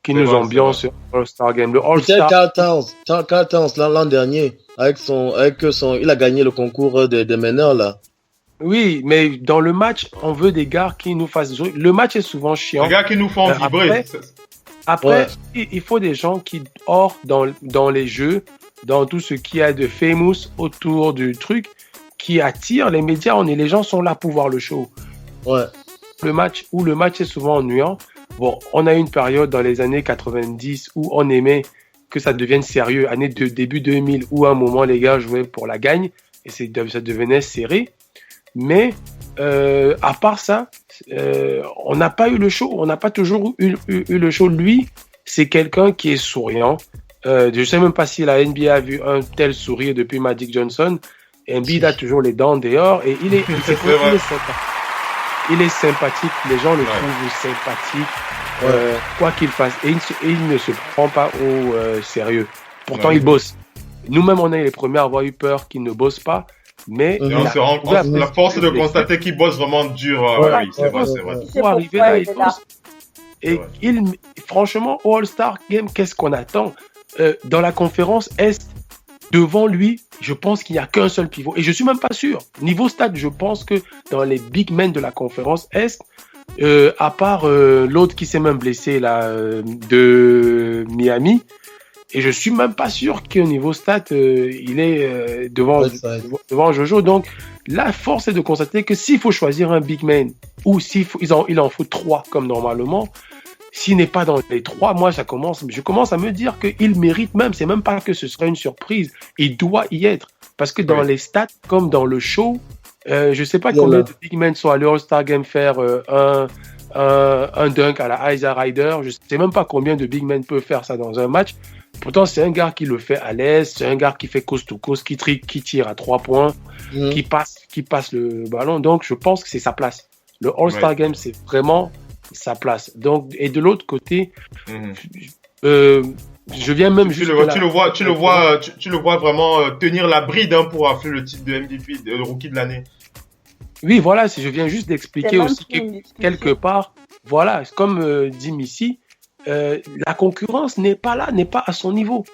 nous ambiance sur All-Star Game. Le All-Star... Carl Towns l'an dernier, avec son, il a gagné le concours des meneurs là. Oui, mais dans le match, on veut des gars qui nous fassent jouer. Le match est souvent chiant. Des gars qui nous font vibrer. Après, il faut des gens qui, dans les jeux, dans tout ce qu'il y a de famous autour du truc, qui attirent les médias. Les gens sont là pour voir le show. Ouais. Le match est souvent ennuyant. Bon, on a eu une période dans les années 90 où on aimait que ça devienne sérieux. Année de début 2000 où à un moment les gars jouaient pour la gagne et ça devenait serré. Mais à part ça, on n'a pas eu le show. On n'a pas toujours eu le show. Lui, c'est quelqu'un qui est souriant. Je ne sais même pas si la NBA a vu un tel sourire depuis Magic Johnson. Embiid a toujours les dents dehors et il est sympathique. Les gens le trouvent sympathique, quoi qu'il fasse. Et il ne se prend pas au sérieux. Pourtant, il bosse. Nous-mêmes, on est les premiers à avoir eu peur qu'il ne bosse pas. Mais on se rend compte, la force de constater qu'il bosse vraiment dur. Oui, c'est vrai. Pour arriver là, il bosse. Et franchement, au All-Star Game, qu'est-ce qu'on attend? Dans la conférence Est, devant lui, je pense qu'il n'y a qu'un seul pivot. Et je suis même pas sûr. Niveau stade, je pense que dans les big men de la conférence Est, à part l'autre qui s'est même blessé là, de Miami, et je suis même pas sûr qu'au niveau stat, il est devant Jojo. Donc, la force est de constater que s'il faut choisir un big man, ou il en faut 3 comme normalement, s'il n'est pas dans les 3, moi, je commence à me dire qu'il mérite même. C'est même pas que ce serait une surprise. Il doit y être. Parce que dans les stats, comme dans le show, je sais pas combien de big men sont allés au All-Star Game faire un dunk à la Isa Ryder. Je sais même pas combien de big men peuvent faire ça dans un match. Pourtant, c'est un gars qui le fait à l'aise, c'est un gars qui fait coast to coast, qui tire à 3 points, qui passe le ballon. Donc, je pense que c'est sa place. Le All-Star Game, c'est vraiment sa place. Donc, et de l'autre côté, je viens même tu le vois vraiment tenir la bride pour affler le titre de MVP, de rookie de l'année. Oui, voilà, je viens juste d'expliquer aussi que quelque part, voilà, comme dit Missy, la concurrence n'est pas là, n'est pas à son niveau.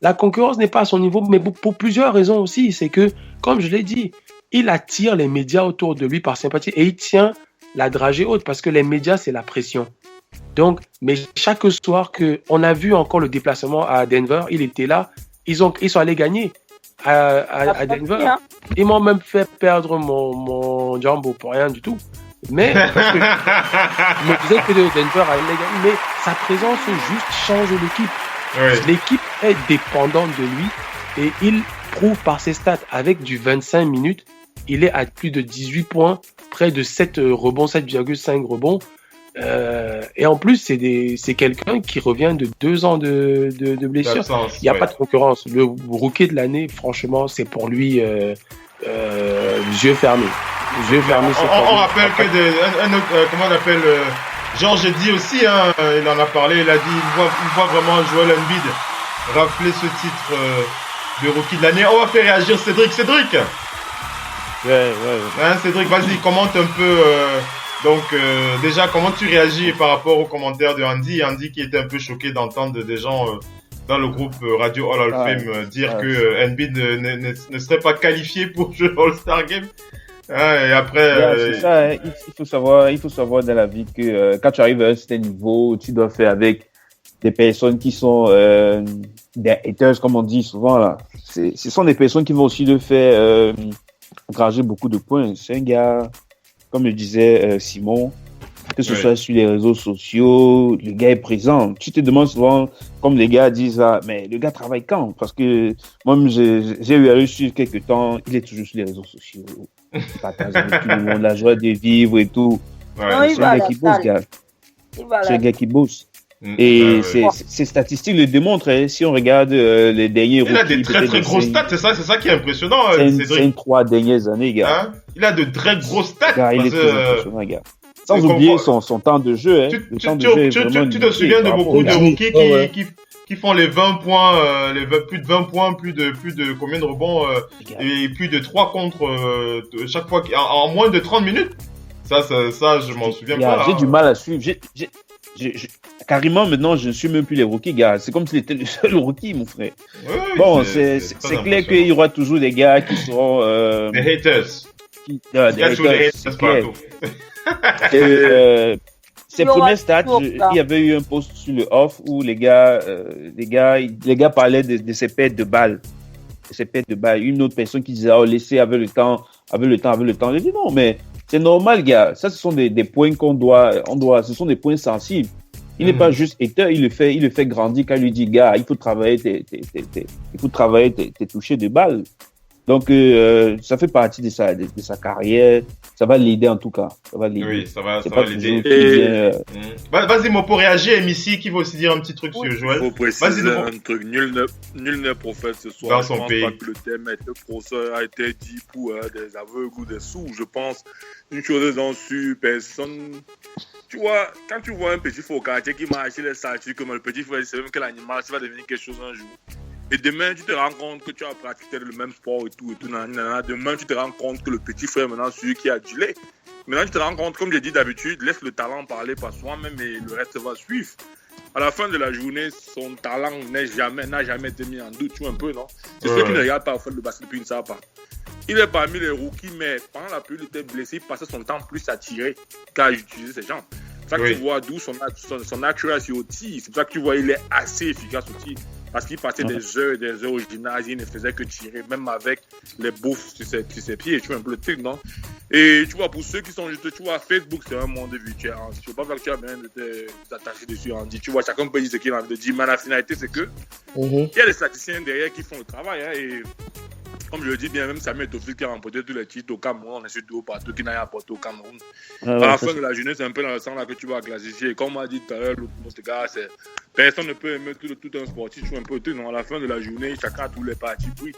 La concurrence n'est pas à son niveau, mais pour plusieurs raisons aussi. C'est que, comme je l'ai dit, il attire les médias autour de lui par sympathie et il tient la dragée haute parce que les médias, c'est la pression. Donc, mais chaque soir on a vu encore le déplacement à Denver, il était là, ils sont allés gagner à Denver. Ils m'ont même fait perdre mon jumbo pour rien du tout. Mais parce que je me disais que Denver allait gagner, mais sa présence juste change l'équipe. L'équipe est dépendante de lui et il prouve par ses stats avec du 25 minutes, il est à plus de 18 points, près de 7 rebonds, 7,5 rebonds. Et en plus, c'est quelqu'un qui revient de 2 ans de blessure. Il n'y a pas de concurrence. Le rookie de l'année, franchement, c'est pour lui yeux fermés. Je vais fermer cette On rappelle que comment on appelle Georges dit aussi, hein, il en a parlé, il a dit il voit vraiment Joel Embiid rafler ce titre de rookie de l'année. On va faire réagir Cédric. Ouais. Hein, Cédric, vas-y, commente un peu. Déjà, comment tu réagis par rapport aux commentaires de Andy qui était un peu choqué d'entendre des gens dans le groupe Radio Hall of Fame dire que Embiid ne serait pas qualifié pour jouer All-Star Game. Et après, c'est ça, hein. Il faut savoir dans la vie que quand tu arrives à un certain niveau, tu dois faire avec des personnes qui sont des haters, comme on dit souvent là. Ce sont des personnes qui vont aussi le faire engranger beaucoup de points. C'est un gars, comme le disait Simon, que ce soit sur les réseaux sociaux, le gars est présent. Tu te demandes souvent, comme les gars disent là, mais le gars travaille quand? Parce que moi-même, j'ai eu à le suivre quelques temps, il est toujours sur les réseaux sociaux. Il partage avec tout le monde, la joie de vivre et tout. C'est un gars qui bosse, gars. C'est un gars qui bosse. Et ces statistiques le démontrent. Hein. Si on regarde les derniers il a des très grosses stats, c'est ça qui est impressionnant. C'est les 3 dernières années, gars. Hein? Il a de très grosses stats. Gars, il est très impressionnant, gars. Sans oublier son temps de jeu. Hein. Tu te souviens de beaucoup de rookies qui font les 20 points, plus de 20 points, plus de combien de rebonds et plus de 3 contre chaque fois en moins de 30 minutes. Ça je m'en souviens pas. J'ai du mal à suivre. Carrément, maintenant, je ne suis même plus les rookies, gars. C'est comme s'il était le seul rookie, mon frère. Oui, bon, c'est clair qu'il y aura toujours des gars qui seront... des haters. Des haters partout. Ces premiers stats, il y avait eu un post sur le off où les gars parlaient de ces pertes de balles. Une autre personne qui disait, laissez avec le temps. J'ai dit non, mais c'est normal, gars. Ça, ce sont des points ce sont des points sensibles. Il n'est pas juste hater, il le fait grandir quand il lui dit, gars, il faut travailler tes touchés de balles. Donc, ça fait partie de sa carrière. Ça va l'aider en tout cas. Ça va l'aider. Oui, ça va l'aider. Vas-y, moi, pour réagir, Missy, qui va aussi dire un petit truc sur Joël. Il faut préciser un truc. Nul n'est prophète ce soir. Dans son pays. Je pense pas que le thème a été dit pour des aveugles ou des sourds. Je pense une chose dont sur personne. Tu vois, quand tu vois un petit faux quartier qui marche les statues comme le petit frère, c'est même que l'animal, ça va devenir quelque chose un jour. Et demain, tu te rends compte que tu as pratiqué le même sport et tout. Demain, tu te rends compte que le petit frère, maintenant, celui qui a du lait. Maintenant, tu te rends compte, comme j'ai dit d'habitude, laisse le talent parler par soi-même et le reste va suivre. À la fin de la journée, son talent n'a jamais été mis en doute, tu vois un peu, non? C'est ceux qui ne regardent pas au fait le basket depuis, ils ne savent pas. Il est parmi les rookies, mais pendant la période, il était blessé, il passait son temps plus à tirer qu'à utiliser ses jambes. C'est ça que tu vois d'où son accuracy au tir. C'est pour ça que tu vois, il est assez efficace au tir. Parce qu'il passait des heures et des heures au gymnase, il ne faisait que tirer, même avec les bouffes sur ses pieds, tu vois un peu le truc, non? Et tu vois, pour ceux qui sont juste, tu vois, Facebook, c'est un monde virtuel. Hein. Je ne veux pas que tu as besoin de t'attacher dessus, Andy. Tu vois, chacun peut dire ce qu'il a envie de dire, mais la finalité, c'est que il y a des statisticiens derrière qui font le travail, hein, et comme je le dis bien, même Samuel Tofil qui a remporté tous les titres au Cameroun, on est sur tout partout, qui n'a rien apporté au Cameroun. À la fin de la journée, c'est un peu dans le sens là que tu vas classifier. Comme on m'a dit tout à l'heure, l'autre gars, c'est personne ne peut aimer tout un sportif, tu vois un peu tout. Non, à la fin de la journée, chacun a tous les partis pris.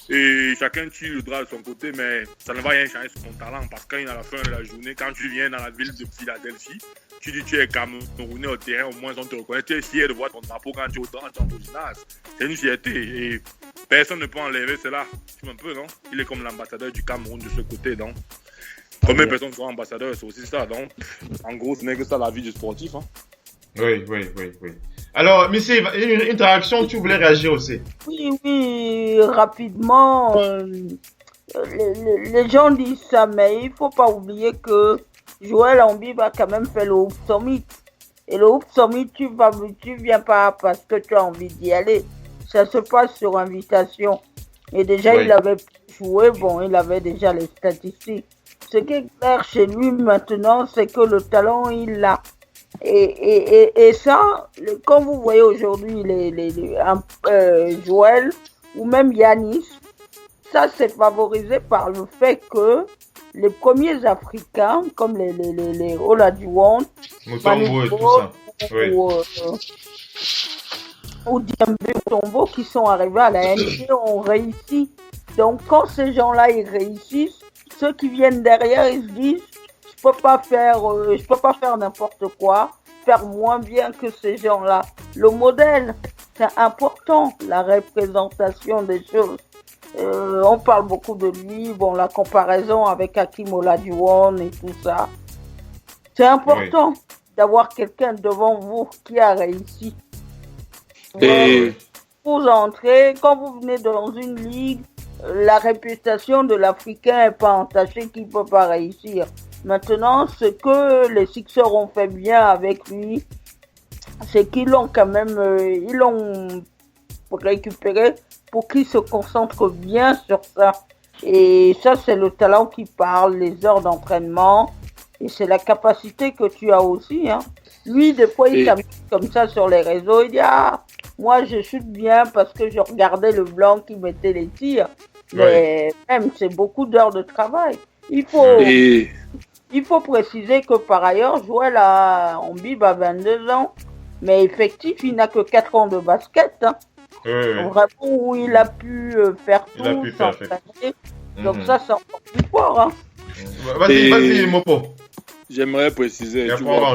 Et chacun tire le drap de son côté, mais ça ne va rien changer sur ton talent. Parce qu'à la fin de la journée, quand tu viens dans la ville de Philadelphie, tu dis tu es Camerounais au terrain, au moins on te reconnaît. Tu es fier de voir ton drapeau quand tu es au gymnase. C'est une fierté. Et personne ne peut enlever cela. Tu vois un peu, non? Il est comme l'ambassadeur du Cameroun de ce côté, donc. Combien de personnes sont ambassadeurs, c'est aussi ça. Donc, en gros, ce n'est que ça la vie du sportif. Hein. Oui. Alors, Missy, une interaction, tu voulais réagir aussi? Oui, rapidement. Les gens disent ça, mais il ne faut pas oublier que Joël Embiid va quand même faire le Hoop Summit. Et le Hoop Summit, tu viens pas parce que tu as envie d'y aller. Ça se passe sur invitation. Et déjà, il avait joué, il avait déjà les statistiques. Ce qui est clair chez lui maintenant, c'est que le talent, il l'a. Et ça, comme vous voyez aujourd'hui, Joël ou même Yanis, ça c'est favorisé par le fait que les premiers Africains, comme les Olajuwon, Mutombo et tout ça. Ou Djembe Mutombo qui sont arrivés à la NBA ont réussi. Donc quand ces gens-là ils réussissent, ceux qui viennent derrière, ils se disent, je peux pas faire n'importe quoi, faire moins bien que ces gens-là. Le modèle, c'est important, la représentation des choses. On parle beaucoup de lui, la comparaison avec Hakeem Olajuwon et tout ça. C'est important d'avoir quelqu'un devant vous qui a réussi. Et Vous entrez, quand vous venez dans une ligue, la réputation de l'Africain n'est pas entachée, qu'il ne peut pas réussir. Maintenant, ce que les Sixers ont fait bien avec lui, c'est qu'ils l'ont quand même, ils l'ont récupéré pour qu'il se concentre bien sur ça. Et ça, c'est le talent qui parle, les heures d'entraînement, et c'est la capacité que tu as aussi. Hein. Lui, des fois, il s'amuse comme ça sur les réseaux, il dit « Ah, moi, je chute bien parce que je regardais le blanc qui mettait les tirs. » Mais même, c'est beaucoup d'heures de travail. Il faut préciser que par ailleurs, Joël Embiid a 22 ans, mais effectif, il n'a que 4 ans de basket. Hein. Vraiment, où il a pu faire tout, s'entraîner. Donc ça, c'est encore plus fort. Hein. Vas-y, Mopo. J'aimerais préciser, tu vois,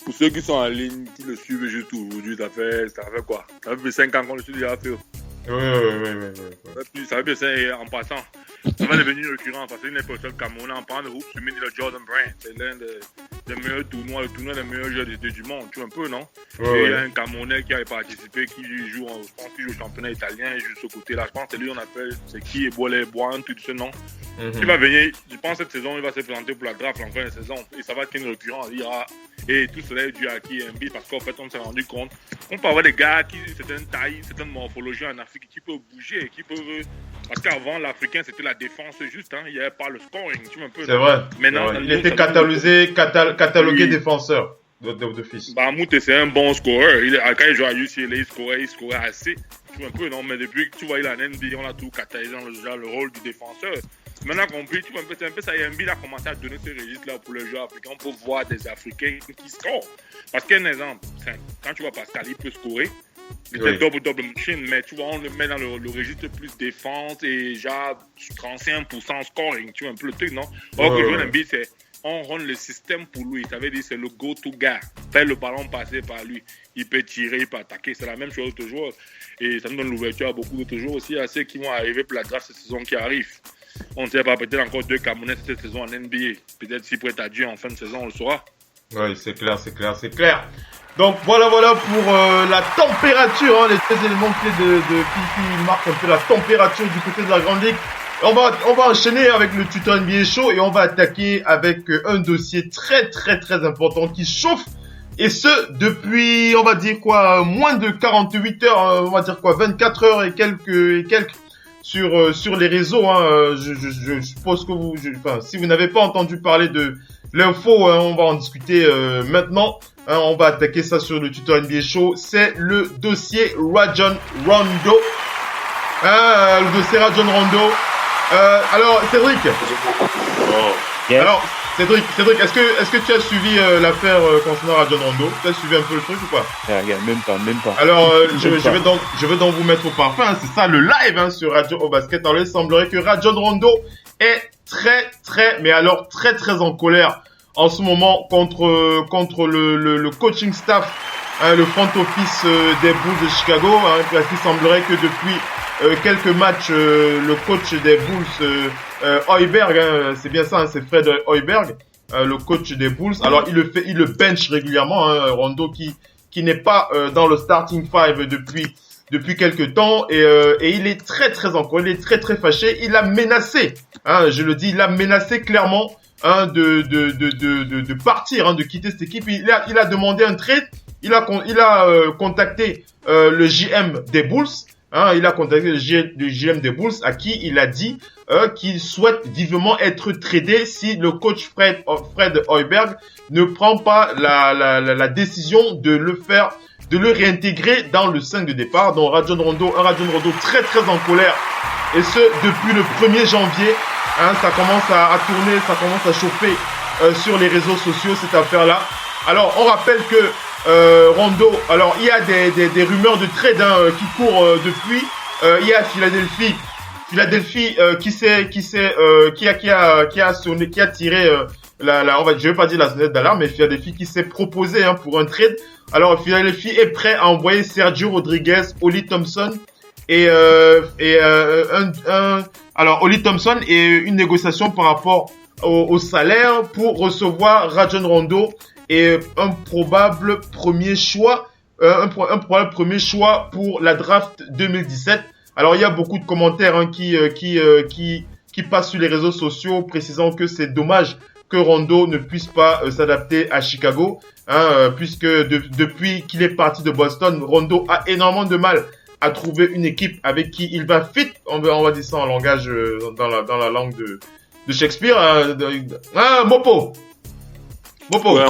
pour ceux qui sont en ligne, qui le suivent juste aujourd'hui, ça fait quoi? Ça fait 5 ans qu'on le suit déjà, Phil. Oui. Ça veut dire c'est en passant. Ça va devenir récurrent parce qu'il n'est pas seul Camerounais en parlant de Hoops, je mets le Jordan Brand. C'est l'un des meilleurs tournois, le tournoi des meilleurs joueurs du monde. Tu vois un peu, non? Il y a un Camerounais qui a participé, qui joue, je pense qu'il joue au championnat italien, il joue de ce côté-là. Je pense que c'est lui on appelle, c'est qui Bois, tout ce nom. Il va venir, je pense cette saison, il va se présenter pour la draft en fin de saison. Et ça va être une récurrence. Il y aura, et tout cela est dû à qui Embiid parce qu'en fait, on s'est rendu compte qu'on peut avoir des gars qui ont certaines tailles, certaines morphologies en Afrique qui peuvent bouger, qui peuvent. Parce qu'avant, l'Africain, c'était la défense juste, hein. Il n'y avait pas le scoring. Tu vois un peu. C'est vrai. Maintenant, il était catalogué défenseur d'office. Moute, c'est un bon scoreur. Quand il jouait à UCLA, il scorait assez. Tu vois un peu, non? Mais depuis que tu vois, il a un NBA, on a tout catalysé dans le rôle du défenseur. Maintenant compris, tu vois un peu, c'est un peu ça. Embiid a commencé à donner ce registre-là pour les joueurs africains. On peut voir des Africains qui scorent. Parce qu'un exemple, quand tu vois Pascal, il peut scorer. Il était double machine, mais tu vois, on le met dans le registre plus défense et genre 35% scoring. Tu vois un peu le truc, non? Or que Joel Embiid, c'est on rend le système pour lui. Ça veut dire c'est le go-to gars. Fait le ballon passer par lui. Il peut tirer, il peut attaquer. C'est la même chose d'autres joueurs. Et ça nous donne l'ouverture à beaucoup d'autres joueurs aussi, à ceux qui vont arriver pour la draft cette saison qui arrive. On ne sait pas, peut-être encore 2 Camerounais cette saison en NBA. Peut-être s'il peut être adieu en fin de saison, on le saura. Oui, c'est clair. Donc voilà pour la température, hein, les 13 éléments clés qui marquent un peu la température du côté de la Grande Ligue. On va enchaîner avec le tuto NBA Show et on va attaquer avec un dossier très très très important qui chauffe. Et ce, depuis, on va dire quoi, moins de 48 heures, on va dire quoi, 24 heures et quelques sur les réseaux, hein. Je suppose que si vous n'avez pas entendu parler de l'info, hein, on va en discuter maintenant. Hein, on va attaquer ça sur le tuto NBA Show. C'est le dossier Rajon Rondo. Le dossier Rajon Rondo. Alors, Cédric. Alors, Cédric, est-ce que tu as suivi l'affaire concernant Rajon Rondo? Tu as suivi un peu le truc ou pas? Même pas. Alors, je vais donc vous mettre au parfum. Hein, c'est ça le live, hein, sur Radio au Basket. Alors, il semblerait que Rajon Rondo est très en colère en ce moment contre le coaching staff, hein, le front office des Bulls de Chicago, hein, parce qu'il semblerait que depuis quelques matchs, le coach des Bulls, Hoiberg, hein, c'est bien ça, hein, c'est Fred Hoiberg, le coach des Bulls. Alors il le bench régulièrement, hein, Rondo qui n'est pas dans le starting five depuis quelques temps et il est très en colère, il est très fâché. Il a menacé, hein, je le dis, il a menacé clairement, hein, de partir, hein, de quitter cette équipe. Il a demandé un trade. Il a contacté le GM des Bulls. Hein, il a contacté le GM des Bulls à qui il a dit qu'il souhaite vivement être tradé si le coach Fred Hoiberg ne prend pas la décision de le réintégrer dans le 5 de départ. Donc Rajon Rondo très en colère, et ce depuis le 1er janvier. Hein, ça commence à tourner, ça commence à chauffer sur les réseaux sociaux, cette affaire-là. Alors, on rappelle que Rondo, alors il y a des rumeurs de trade, hein, qui courent depuis. Il y a Philadelphie Philadelphie qui a tiré je vais pas dire la sonnette d'alarme, mais Philadelphie qui s'est proposé pour un trade. Alors Philadelphie est prêt à envoyer Sergio Rodriguez, Oli Thompson Oli Thompson et une négociation par rapport au salaire pour recevoir Rajon Rondo et un probable premier choix pour la draft 2017. Alors il y a beaucoup de commentaires qui passent sur les réseaux sociaux précisant que c'est dommage que Rondo ne puisse pas s'adapter à Chicago, puisque depuis qu'il est parti de Boston, Rondo a énormément de mal à trouver une équipe avec qui il va fit, on va dire ça en langage dans la langue de Shakespeare. Mopo, ouais,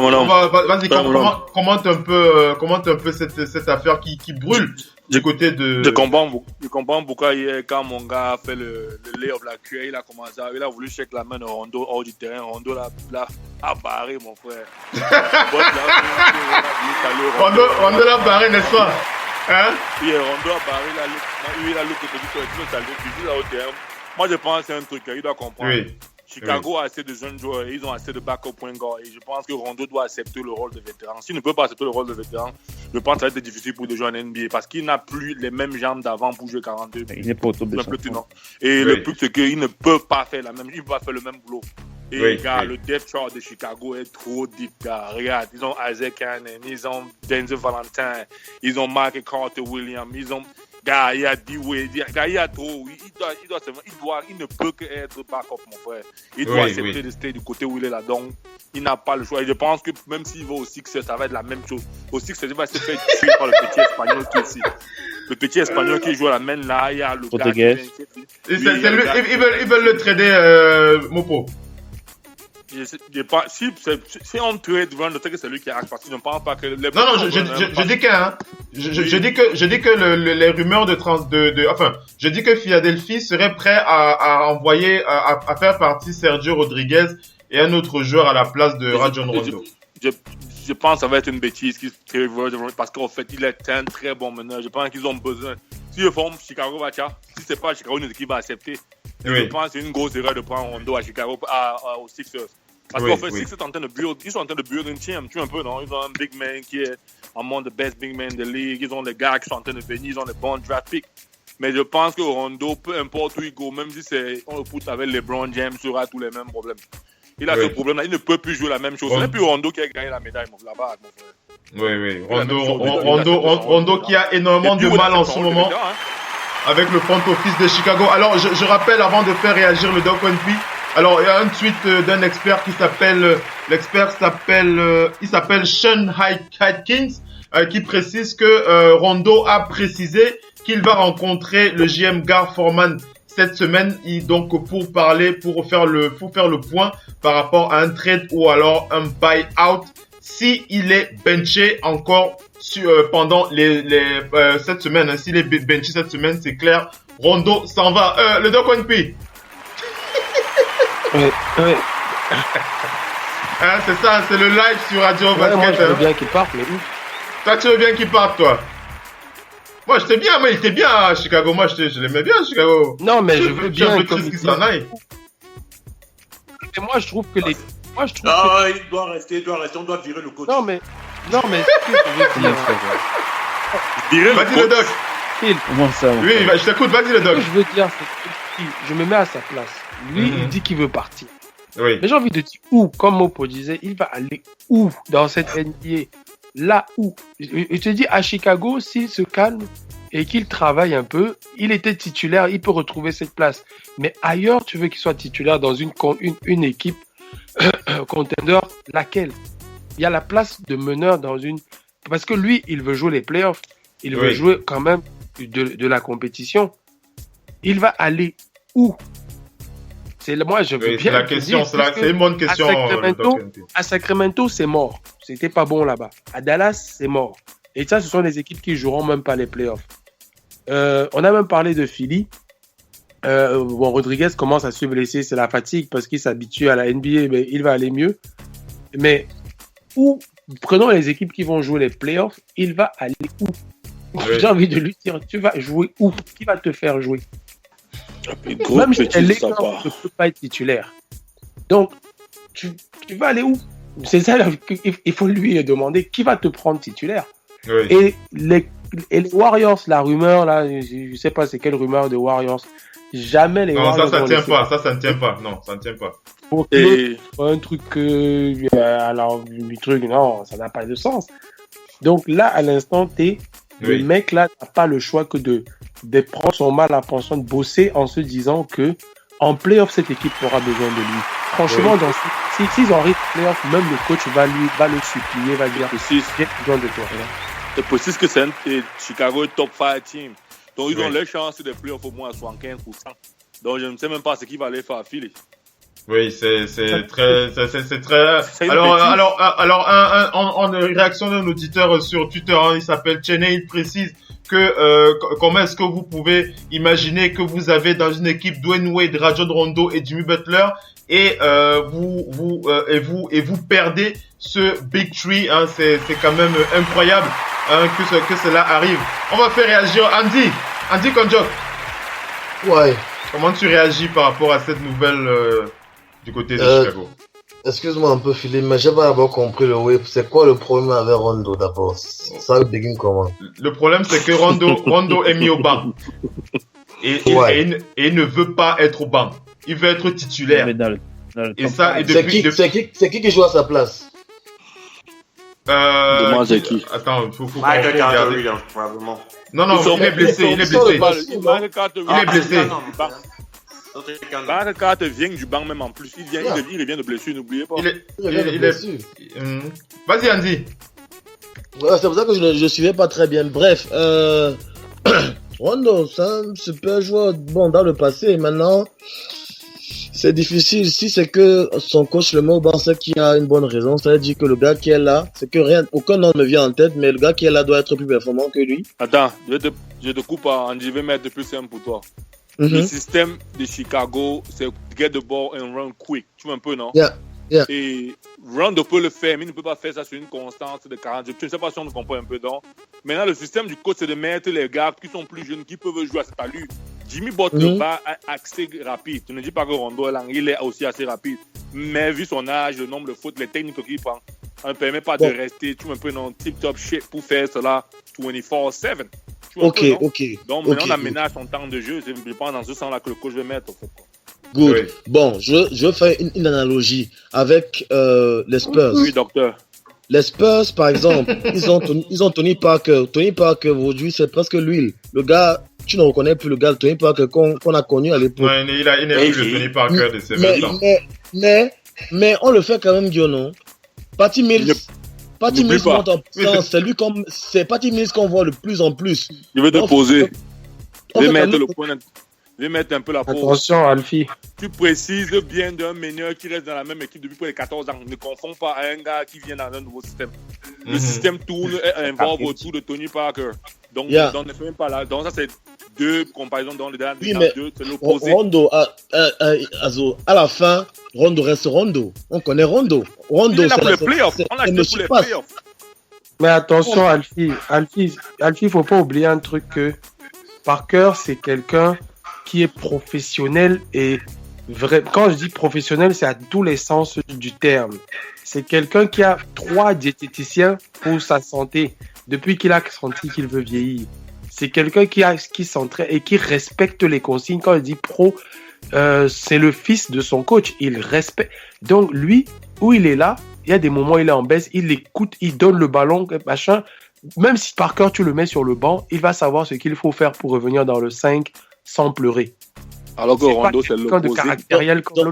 vas-y, commente un peu cette affaire qui brûle du côté de... Je comprends pourquoi hier, quand mon gars a fait le lay-up, la cuillère, il a voulu checker la main de Rondo hors du terrain. Rondo l'a barré, mon frère. Rondo l'a barré, n'est-ce pas? Oui, Rondo a barré, il a l'autre côté du terrain, au terrain. Moi, je pense que c'est un truc, il doit comprendre. Oui. Chicago a assez de jeunes joueurs, ils ont assez de backup point guard et je pense que Rondo doit accepter le rôle de vétéran. S'il ne peut pas accepter le rôle de vétéran, je pense que ça va être difficile pour des joueurs en NBA parce qu'il n'a plus les mêmes jambes d'avant pour jouer 42. Il n'est pas au top de champion. Et le plus, c'est qu'ils ne peuvent pas faire il va faire le même boulot. Et le depth chart de Chicago est trop deep, gars. Regarde, ils ont Isaac Cannon, ils ont Denzel Valentine, ils ont Mark Carter Williams, ils ont... Gars, il y a D-Wade, il y a trop. Il ne peut qu'être backup, mon frère. Il doit accepter de rester du côté où il est là. Donc, il n'a pas le choix. Et je pense que même s'il va au Sixers, ça va être la même chose. Au Sixers, il va se faire tuer par le petit espagnol qui est ici. Le petit espagnol qui joue à la main là, il y a le gars. Ils veulent le trader, Mopo. Si on trade Van, c'est lui qui a parce que je ne pense pas que les... Non, je dis que je dis que les rumeurs je dis que Philadelphie serait prêt à envoyer à faire partie Sergio Rodriguez et un autre joueur à la place de Rajon Rondo. Je pense que ça va être une bêtise parce qu'en fait il est un très bon meneur. Je pense qu'ils ont besoin. Si ils font Chicago si c'est pas Chicago, une équipe va accepter. Je pense que c'est une grosse erreur de prendre Rondo à Chicago aux Sixers. Parce qu'en fait, Sixers sont en train de build une team, tu vois un peu, non? Ils ont un big man qui est among the best big men de la ligue. Ils ont des gars qui sont en train de venir, ils ont des bons draft picks. Mais je pense que Rondo, peu importe où il go, même si on le pousse avec LeBron James, aura tous les mêmes problèmes. Il a ce problème-là, il ne peut plus jouer la même chose. Ce n'est plus Rondo qui a gagné la médaille, là-bas, mon frère. Rondo qui a énormément de mal en ce moment avec le front office de Chicago. Alors, je rappelle, avant de faire réagir le Doc One P, alors, il y a un tweet d'un expert qui s'appelle, il s'appelle Sean Hydkins, qui précise que Rondo a précisé qu'il va rencontrer le GM Gar Forman cette semaine, donc pour faire le point par rapport à un trade ou alors un buy-out, si il est benché encore pendant cette semaine. S'il est benché cette semaine, c'est clair, Rondo s'en va. Le Doc One P. Oui. C'est ça, c'est le live sur Radio Basket. Moi, je veux bien qu'il parte, mais où? Toi, tu veux bien qu'il parte, toi? Moi, il était bien à Chicago. Moi, je l'aimais bien à Chicago. Non, mais je veux bien qu'il s'en aille. Mais moi, je trouve que il doit rester, on doit virer le coach. Non, mais ce que je veux dire... Vas-y, le Doc. Comment ça? Oui, je t'écoute, vas-y, le Doc. Ce que je veux dire, c'est que je me mets à sa place. Lui, il dit qu'il veut partir. Oui. Mais j'ai envie de dire où, comme Mopo disait, il va aller où dans cette NBA? Là où? Je te dis, à Chicago, s'il se calme et qu'il travaille un peu, il était titulaire, il peut retrouver cette place. Mais ailleurs, tu veux qu'il soit titulaire dans une équipe contender, laquelle? Il y a la place de meneur dans une... Parce que lui, il veut jouer les playoffs. Il veut jouer quand même de la compétition. Il va aller où? Moi, je veux bien. C'est la question, c'est une bonne question. À Sacramento, c'est mort. C'était pas bon là-bas. À Dallas, c'est mort. Et ça, ce sont des équipes qui joueront même pas les playoffs. On a même parlé de Philly. Rodriguez commence à se blesser, c'est la fatigue parce qu'il s'habitue à la NBA, mais il va aller mieux. Mais prenons les équipes qui vont jouer les playoffs, il va aller où? J'ai envie de lui dire, tu vas jouer où? Qui va te faire jouer? Même si les Lakers ne peut pas être titulaire. Donc, tu vas aller où? C'est ça, il faut lui demander qui va te prendre titulaire. Oui. Et les Warriors, la rumeur, là, je ne sais pas c'est quelle rumeur de Warriors. Jamais les Warriors. Non, ça ne tient pas. Ça ne tient pas. Non, ça ne tient pas. Et un truc alors, du truc, non, ça n'a pas de sens. Donc là, à l'instant T, le mec là n'a pas le choix que de prendre son mal à pension, de bosser en se disant que en playoff, cette équipe aura besoin de lui. Franchement, s'ils ont rythme playoff, même le coach va le supplier, va dire j'ai besoin de toi. C'est possible que c'est un Chicago top 5 team. Donc ils ont les chances de playoff au moins à 75%. Donc je ne sais même pas ce qu'il va aller faire à Philly. Oui, c'est très. Alors, en réaction d'un auditeur sur Twitter, il s'appelle Cheney, il précise que comment est-ce que vous pouvez imaginer que vous avez dans une équipe Dwayne Wade, Rajon Rondo et Jimmy Butler et vous perdez ce big tree, hein, c'est quand même incroyable que cela arrive. On va faire réagir Andy Konjok. Ouais. Comment tu réagis par rapport à cette nouvelle du côté de Chicago? Excuse-moi un peu, Philippe, mais j'ai pas d'abord compris le web. C'est quoi le problème avec Rondo d'abord? Ça begin comment? Le problème, c'est que Rondo est mis au banc. Et il ne veut pas être au banc. Il veut être titulaire. Et ça, et depuis, c'est qui joue à sa place? Demande c'est qui? Attends, faut Michael Carter, probablement. Non, il est blessé. Il est blessé. Michael Carter vient du banc même en plus. Il revient de blessure, n'oubliez pas. Il est... Vas-y, Andy. Ouais, c'est pour ça que je ne suivais pas très bien. Bref, Rondo, c'est un super joueur bon dans le passé. Maintenant, c'est difficile. Si c'est que son coach le met au banc, c'est qu'il y a une bonne raison. Ça veut dire que le gars qui est là, c'est que aucun nom ne me vient en tête, mais le gars qui est là doit être plus performant que lui. Attends, je te coupe, Andy, je vais mettre plus simple pour toi. Le système de Chicago, c'est get the ball and run quick. Tu vois un peu, non? Yeah. Et Rondo peut le faire, mais il ne peut pas faire ça sur une constante de 40. Je ne sais pas si on comprend un peu, donc. Maintenant, le système du coach, c'est de mettre les gars qui sont plus jeunes, qui peuvent jouer à cette allure. Jimmy Butler va assez rapide. Tu ne dis pas que Rondo est là, il est aussi assez rapide. Mais vu son âge, le nombre de fautes, les techniques qu'il prend, ça ne permet pas de rester, tu vois un peu, non, tip-top shit pour faire cela 24/7. Ok. Donc maintenant, on aménage son temps de jeu. Je pense dans ce sens-là que le coach veut mettre. En fait. Good. Oui. Bon, je fais une analogie avec les Spurs. Oui, docteur. Les Spurs, par exemple, ils ont Tony Parker. Tony Parker, aujourd'hui, c'est presque l'huile. Le gars, tu ne reconnais plus le gars de Tony Parker qu'on a connu à l'époque. Ouais, il n'est plus le Tony Parker de ses 20 ans. Mais on le fait quand même, Dieu, non? Patty Mills monte en puissance. C'est Patty Mills qu'on voit de plus en plus. Je vais te poser. Je vais mettre le point. Je vais mettre un peu la pause. Attention, Alfie. Tu précises bien d'un meneur qui reste dans la même équipe depuis près de 14 ans. Ne confonds pas à un gars qui vient dans un nouveau système. Le système tourne et involve autour de Tony Parker. Donc, on ne fait même pas là. Donc, ça, c'est deux comparaisons dans les deux. C'est l'opposé. Rondo, à la fin, Rondo reste Rondo. On connaît Rondo. Il est là pour les playoffs. On l'a acheté pour les playoffs. Mais attention, Alfie, il faut pas oublier un truc que Parker, c'est quelqu'un qui est professionnel et vrai. Quand je dis professionnel, c'est à tous les sens du terme. C'est quelqu'un qui a 3 diététiciens pour sa santé depuis qu'il a senti qu'il veut vieillir. C'est quelqu'un qui s'entraîne et qui respecte les consignes. Quand je dis pro, c'est le fils de son coach. Il respecte. Donc lui, où il est là, il y a des moments où il est en baisse, il écoute, il donne le ballon, machin. Même si Parker, tu le mets sur le banc, il va savoir ce qu'il faut faire pour revenir dans le 5 sans pleurer. Alors que Rondo, c'est l'opposé.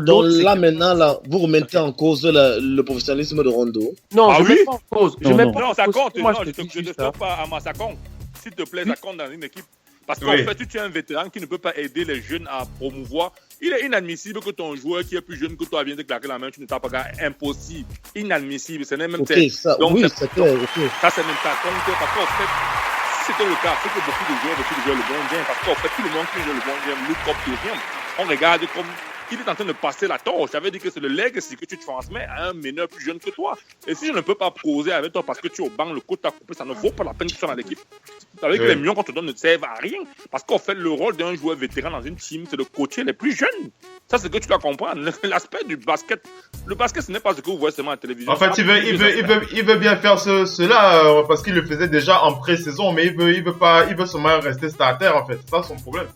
Donc là, maintenant, là, vous remettez en cause le professionnalisme de Rondo. Non, je ne mets pas en cause. Non, ça compte. Non, je ne te sors pas à moi, ça compte. S'il te plaît, ça compte dans une équipe. Parce qu'en fait, tu es un vétéran qui ne peut pas aider les jeunes à promouvoir. Il est inadmissible que ton joueur qui est plus jeune que toi vienne te claquer la main, tu ne tapes pas. Impossible. Inadmissible. Ce n'est même pas. Donc, oui, c'est clair. Ça, c'est même pas compte. Parce qu'en fait, si c'était le cas, c'est que beaucoup de joueurs le bon game. Parce qu'en fait, tout le monde qui joue le bon game, look up to him. On regarde comme il est en train de passer la torche. Ça veut dire que c'est le legacy que tu transmets à un meneur plus jeune que toi. Et si je ne peux pas causer avec toi parce que tu es au banc, le coach t'a coupé, ça ne vaut pas la peine que tu sois dans l'équipe. Ça veut dire que les millions qu'on te donne ne servent à rien. Parce qu'en fait, le rôle d'un joueur vétéran dans une team, c'est de coacher les plus jeunes. Ça, c'est ce que tu dois comprendre. L'aspect du basket, le basket, ce n'est pas ce que vous voyez seulement à la télévision. En fait, il veut bien faire cela parce qu'il le faisait déjà en pré-saison, mais il veut seulement rester starter, en fait. C'est ça son problème.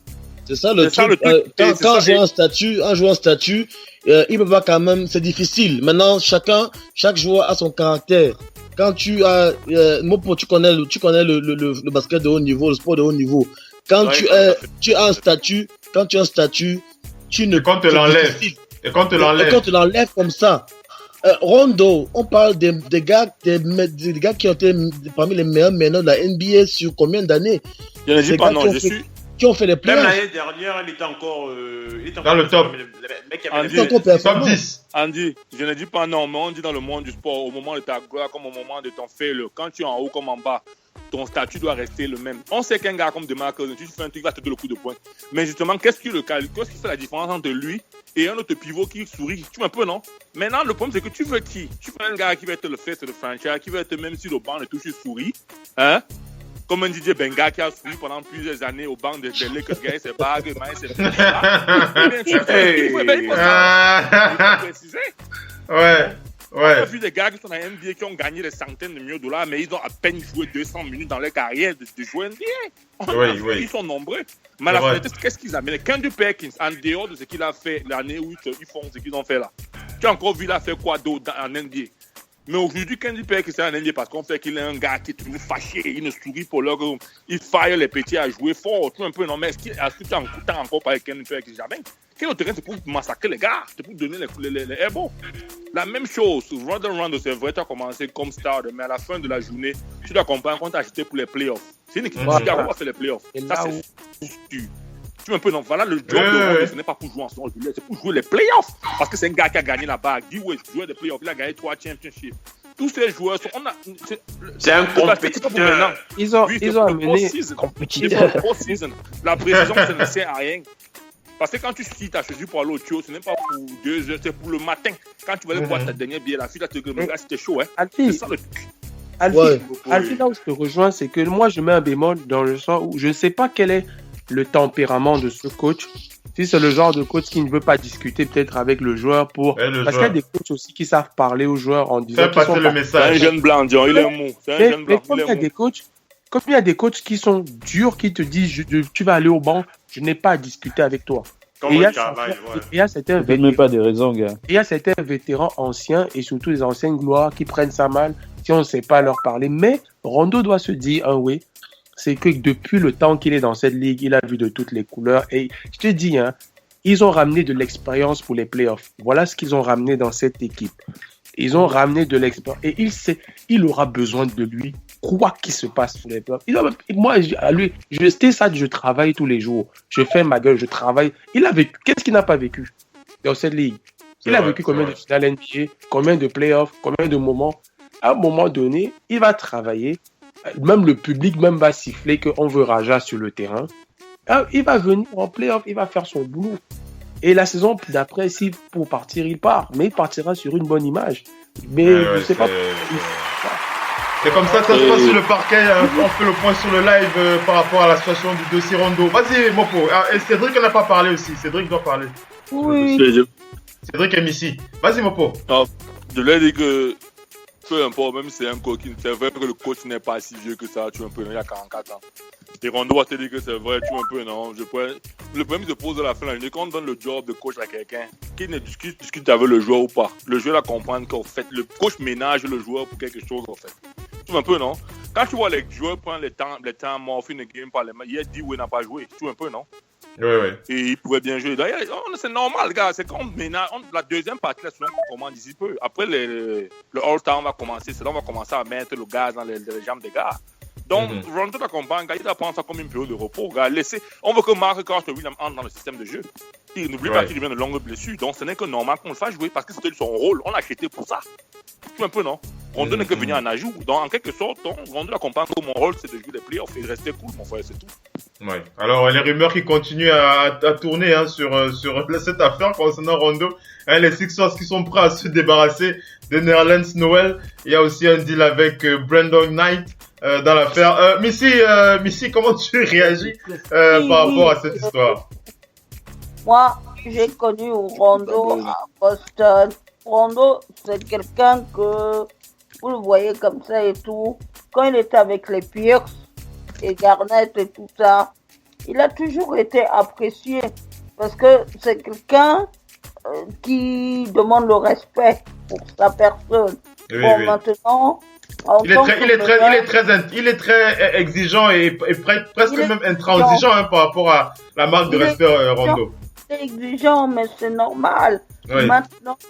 C'est ça le truc. Quand un joueur en statut, il peut pas quand même, c'est difficile. Maintenant, chaque joueur a son caractère. Quand tu as, Mopo, tu connais le basket de haut niveau, le sport de haut niveau. Quand tu as un statut, tu ne. Quand tu l'enlèves. Et quand tu l'enlèves comme ça. Rondo, on parle des gars qui ont été parmi les meilleurs meneurs de la NBA sur combien d'années? Je ne dis pas non, qui ont fait les playoffs. Même l'année dernière, il était encore dans le top. Top 10. Andy, je ne dis pas non, mais on dit dans le monde du sport, au moment de ta gloire comme au moment de ton failure, quand tu es en haut comme en bas, ton statut doit rester le même. On sait qu'un gars comme DeMarcus, tu fais un truc, il va te donner le coup de poing. Mais justement, qu'est-ce qui fait la différence entre lui et un autre pivot qui sourit? Tu vois un peu, non? Maintenant, le problème, c'est que tu veux qui? Tu veux un gars qui va être le face de franchise, qui va être même si le banc le touche, il sourit. Hein? Comme un DJ Benga qui a souri pendant plusieurs années au banc des Lakers, gagner ses bagues, ses il faut préciser. Ouais. On a vu des gars qui sont dans la NBA qui ont gagné des centaines de millions de dollars, mais ils ont à peine joué 200 minutes dans leur carrière de jouer NBA. Ils sont nombreux. Mais la vérité, qu'est-ce qu'ils amènent? Kendrick Perkins, en dehors de ce qu'il a fait l'année où ils font ce qu'ils ont fait là. Tu as encore vu, il a fait quoi d'autre en NBA? Mais aujourd'hui, Kendrick Perkins c'est un NBA parce qu'on fait qu'il est un gars qui est toujours fâché, il ne sourit pour l'heure, il fire les petits à jouer fort, tout un peu. Non, mais est-ce que tu as encore parlé de Kendrick Perkins? Jamais. Quel autre terrain, c'est pour massacrer les gars, c'est pour donner les airball. La même chose, Rondo, c'est vrai, tu as commencé comme star, mais à la fin de la journée, tu dois comprendre qu'on t'a acheté pour les playoffs. C'est une équipe qui va faire les playoffs. Ça, c'est tu un peu, non, voilà, le job de Rondo, ce n'est pas pour jouer en son jeu, c'est pour jouer les playoffs. Parce que c'est un gars qui a gagné la bague. D-Wade, joueur des playoffs, il a gagné 3 championships. Tous ces joueurs sont. C'est un compétiteur. Ils ont amené compétiteur. La précision, ça ne sert à rien. Parce que quand tu as choisi pour aller au Tio, ce n'est pas pour 2 heures, c'est pour le matin. Quand tu vas aller boire ta dernière bière, la fille va te dire, mais là, c'était chaud, hein. C'est ça le truc. Alfie, là où je te rejoins, c'est que moi, je mets un bémol dans le sens où je ne sais pas quel est le tempérament de ce coach. Si c'est le genre de coach qui ne veut pas discuter peut-être avec le joueur parce qu'il y a des coachs aussi qui savent parler aux joueurs en disant passer le message. C'est un jeune blanc, John, il est mou. Mais comme il y a des coachs qui sont durs, qui te disent tu vas aller au banc, je n'ai pas à discuter avec toi. Il y a certains vétérans anciens et surtout les anciennes gloires qui prennent ça mal si on ne sait pas leur parler. Mais Rondo doit se dire c'est que depuis le temps qu'il est dans cette ligue, il a vu de toutes les couleurs. Et je te dis, ils ont ramené de l'expérience pour les playoffs. Voilà ce qu'ils ont ramené dans cette équipe. Ils ont ramené de l'expérience. Et il aura besoin de lui, quoi qu'il se passe pour les playoffs. Moi, à lui, je travaille tous les jours. Je fais ma gueule, je travaille. Il a vécu. Qu'est-ce qu'il n'a pas vécu dans cette ligue? Il a vécu combien de finales NBA, combien de playoffs, combien de moments. À un moment donné, il va travailler. Même le public va siffler qu'on veut Raja sur le terrain. Il va venir en playoff, il va faire son boulot. Et la saison d'après, si pour partir, il part. Mais il partira sur une bonne image. Mais je sais pas. C'est comme ça que ça se passe sur le parquet. On fait le point sur le live par rapport à la situation du dossier Rondo. Vas-y, Mopo. Et Cédric n'a pas parlé aussi. Cédric doit parler. Oui. Cédric est ici. Vas-y, Mopo. Je lui ai dit que peu importe, même si c'est un coach, c'est vrai que le coach n'est pas si vieux que ça, tu vois un peu, il y a 44 ans. Et Rondo va te dire que c'est vrai, tu vois un peu, non. Le problème se pose à la fin de l'année, quand on donne le job de coach à quelqu'un, qui ne discute avec le joueur ou pas, le joueur va comprendre qu'en fait, le coach ménage le joueur pour quelque chose, en fait. Tu vois un peu, non. Quand tu vois les joueurs prendre les temps morts, fin de game par les mains, il a dit où il n'a pas joué, tu vois un peu, non. Oui. Et il pouvait bien jouer. D'ailleurs, c'est normal, gars. C'est comme maintenant, la deuxième partie, la saison commence d'ici peu. Après, le All-Star va commencer. C'est là qu'on va commencer à mettre le gaz dans les jambes des gars. Donc, Rondo t'accompagne, il va prendre ça comme une période de repos. Gars. On veut que Mark Williams entre dans le système de jeu. Il n'oublie pas qu'il vient de longues blessures. Donc, ce n'est que normal qu'on le fasse jouer parce que c'était son rôle. On l'a acheté pour ça. Tu vois un peu, non? Rondo n'est que venir en ajout. Donc, en quelque sorte, Rondo l'accompagne. Mon rôle, c'est de jouer les playoffs et de rester cool, mon frère, c'est tout. Ouais. Alors, les rumeurs qui continuent à tourner sur cette affaire concernant Rondo. Hein, les Sixers qui sont prêts à se débarrasser de Nerlens Noel. Il y a aussi un deal avec Brandon Knight dans l'affaire. Missy, comment tu réagis par rapport à cette histoire? Moi, j'ai connu Rondo à Boston. Rondo, c'est quelqu'un que vous le voyez comme ça et tout. Quand il était avec les Pierce et Garnett et tout ça, il a toujours été apprécié parce que c'est quelqu'un qui demande le respect pour sa personne. Oui, bon, oui. maintenant, il est très exigeant et presque même intransigeant par rapport à la marque de respect Rondo. C'est exigeant, mais c'est normal. Oui.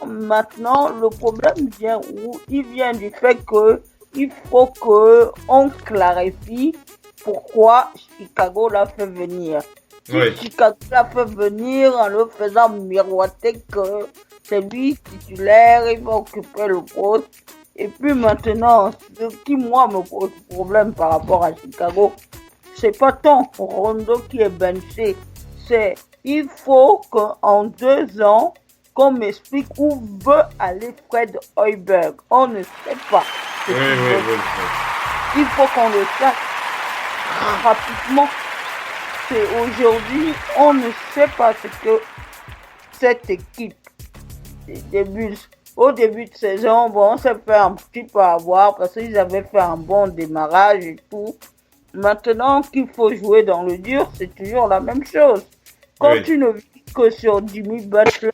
Maintenant, le problème vient où? Il vient du fait que il faut que on clarifie pourquoi Chicago l'a fait venir. Si Chicago l'a fait venir en le faisant miroiter que c'est lui titulaire, il va occuper le poste. Et puis maintenant, ce qui moi me pose problème par rapport à Chicago, c'est pas tant Rondo qui est benché, c'est il faut qu'en 2 ans, qu'on m'explique où veut aller Fred Hoiberg. On ne sait pas. Oui. Il faut qu'on le sache rapidement. C'est aujourd'hui, on ne sait pas ce que cette équipe au début de saison, bon, on s'est fait un petit peu avoir parce qu'ils avaient fait un bon démarrage et tout. Maintenant qu'il faut jouer dans le dur, c'est toujours la même chose. Quand tu ne vis que sur Jimmy Butler,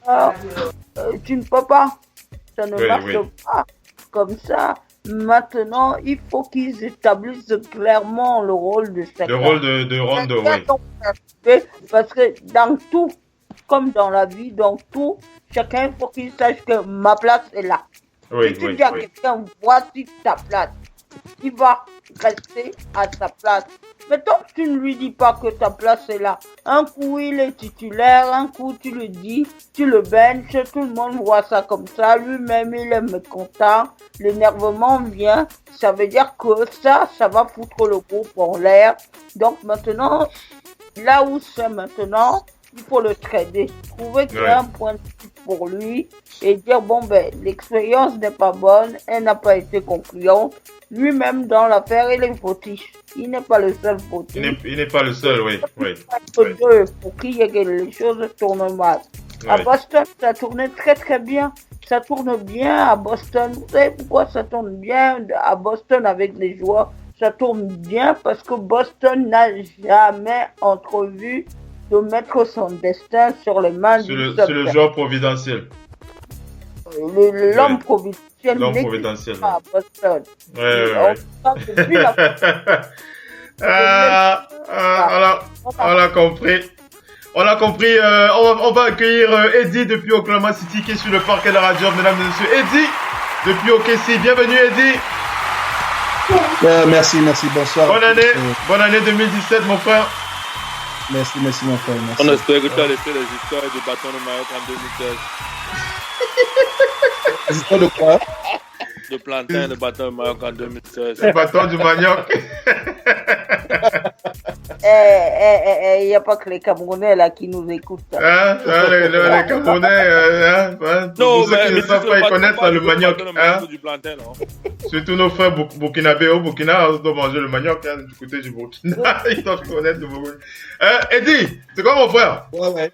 tu ne peux pas. Ça ne marche pas comme ça. Maintenant, il faut qu'ils établissent clairement le rôle de chacun. Le rôle de Rondo, Parce que dans tout, comme dans la vie, dans tout, chacun, il faut qu'il sache que ma place est là. Si tu dis à quelqu'un, voici ta place, il va rester à sa place. Mais tant que tu ne lui dis pas que ta place est là, un coup il est titulaire, un coup tu le dis, tu le benches, tout le monde voit ça comme ça, lui-même il est mécontent, l'énervement vient, ça veut dire que ça va foutre le groupe en l'air. Donc maintenant, là où c'est maintenant, il faut le trader, trouver qu'il y a un point de vue pour lui et dire bon l'expérience n'est pas bonne, elle n'a pas été concluante. Lui-même dans l'affaire, il est fautif. Il n'est pas le seul fautif. Il n'est pas le seul, oui. Deux pour qu'il y ait que les choses tournent mal. À Boston, ça tournait très très bien. Ça tourne bien à Boston. Vous savez pourquoi ça tourne bien à Boston avec les joueurs? Ça tourne bien parce que Boston n'a jamais entrevu de mettre son destin sur les mains du le joueur providentiel. L'homme providentiel. L'homme providentiel. À Boston. On l'a compris. On va accueillir Eddie depuis Oklahoma City qui est sur le parquet de la radio. Mesdames et messieurs, Eddie depuis OKC. Bienvenue Eddie. Merci, bonsoir. Bonne année 2017 mon frère. Merci mon frère. Merci. On espère que tu as laissé les histoires de bâton de Maroc en 2016. Les histoires de quoi? De plantain de bâton de Maroc en 2016. Le bâton du manioc. Il n'y a pas que les Camerounais là qui nous écoutent. Les Camerounais, pour ceux qui ne savent pas, ils connaissent le manioc. Du plantain, non? Surtout nos frères burkinabés au Burkina, ils doivent manger le manioc du côté du Burkina. Ils doivent connaître le Burkina. Eddie, c'est quoi mon frère? Ouais.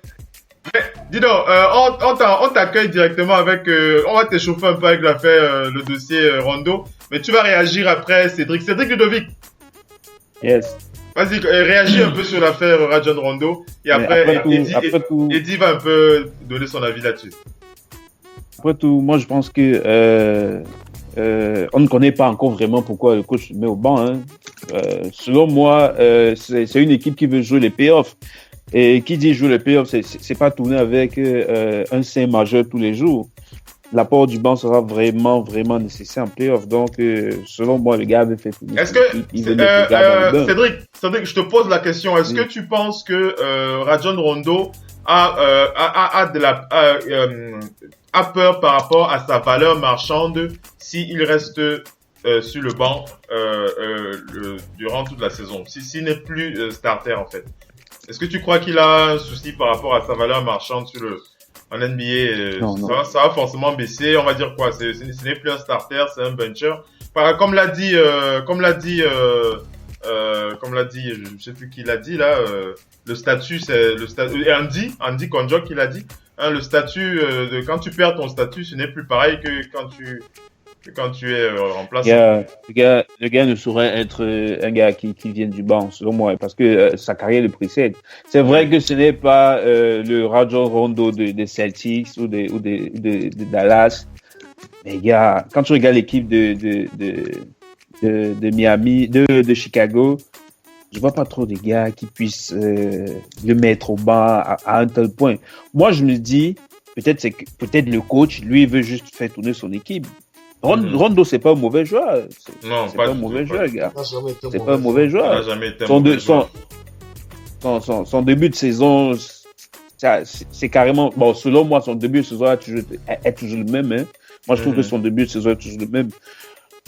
Dis donc, on t'accueille directement avec... on va t'échauffer un peu avec l'affaire, le dossier Rondo. Mais tu vas réagir après Cédric Ludovic. Yes. Vas-y, réagis un peu sur l'affaire Rajon Rondo. Et après Eddie va un peu donner son avis là-dessus. Après tout, moi je pense que on ne connaît pas encore vraiment pourquoi le coach le met au banc. Hein. Selon moi, c'est une équipe qui veut jouer les playoffs. Et qui dit jouer les playoffs, c'est pas tourner avec un 5 majeur tous les jours. L'apport du banc sera vraiment nécessaire en playoff. Donc, selon moi, le gars avait fait tout. Est-ce que, Cédric, je te pose la question. Est-ce que tu penses que Rajon Rondo a peur par rapport à sa valeur marchande s'il reste sur le banc durant toute la saison, s'il n'est plus starter en fait. Est-ce que tu crois qu'il a un souci par rapport à sa valeur marchande en NBA? Ça va forcément baisser. On va dire quoi? Ce n'est plus un starter, c'est un bencher. Comme l'a dit, je sais plus qui l'a dit là. Le statut, c'est le statut. Andy Konjok qui l'a dit. Hein, le statut quand tu perds ton statut, ce n'est plus pareil que quand tu es remplaçant. Le gars ne saurait être un gars qui vient du banc, selon moi, parce que sa carrière le précède. C'est vrai que ce n'est pas le Rajon Rondo des Celtics ou de Dallas. Mais gars, quand tu regardes l'équipe de Miami, de Chicago, je vois pas trop de gars qui puissent le mettre au banc à un tel point. Moi, je me dis, peut-être le coach, lui, il veut juste faire tourner son équipe. Rondo, c'est pas un mauvais joueur. C'est pas un mauvais joueur, gars. C'est pas un mauvais joueur. Il n'a jamais été un mauvais joueur. Son début de saison, c'est carrément... Bon, selon moi, son début de saison est toujours le même. Hein. Moi, je trouve que son début de saison est toujours le même.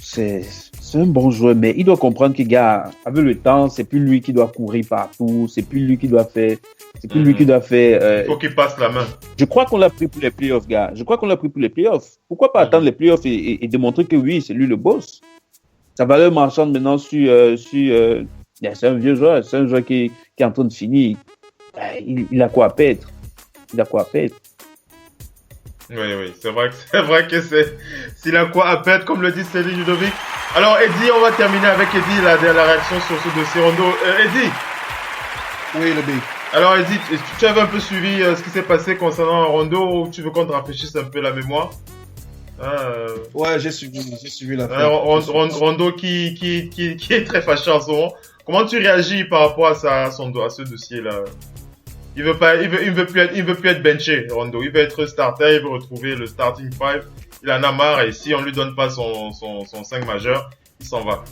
C'est un bon joueur, mais il doit comprendre que, gars, avec le temps, c'est plus lui qui doit courir partout, c'est plus lui qui doit faire... Il faut qu'il passe la main. Je crois qu'on l'a pris pour les playoffs, gars. Pourquoi pas attendre les playoffs et démontrer que oui, c'est lui le boss. Sa valeur marchande maintenant c'est un vieux joueur, c'est un joueur qui est en train de finir. Il a quoi à perdre. Oui, c'est vrai que s'il a quoi à perdre, comme le dit Céline Ludovic. Alors, Eddie, on va terminer avec Eddie, la réaction sur ce dossier Rondo. Eddie. Oui, le big. Alors, Eddie, tu avais un peu suivi ce qui s'est passé concernant Rondo, ou tu veux qu'on te rafraîchisse un peu la mémoire? Ouais, j'ai suivi la fin. Rondo qui est très fâché en ce moment. Comment tu réagis par rapport à ce dossier-là? Il veut plus être benché, Rondo. Il veut être starter, il veut retrouver le starting five. Il en a marre, et si on lui donne pas son 5 majeur, il s'en va.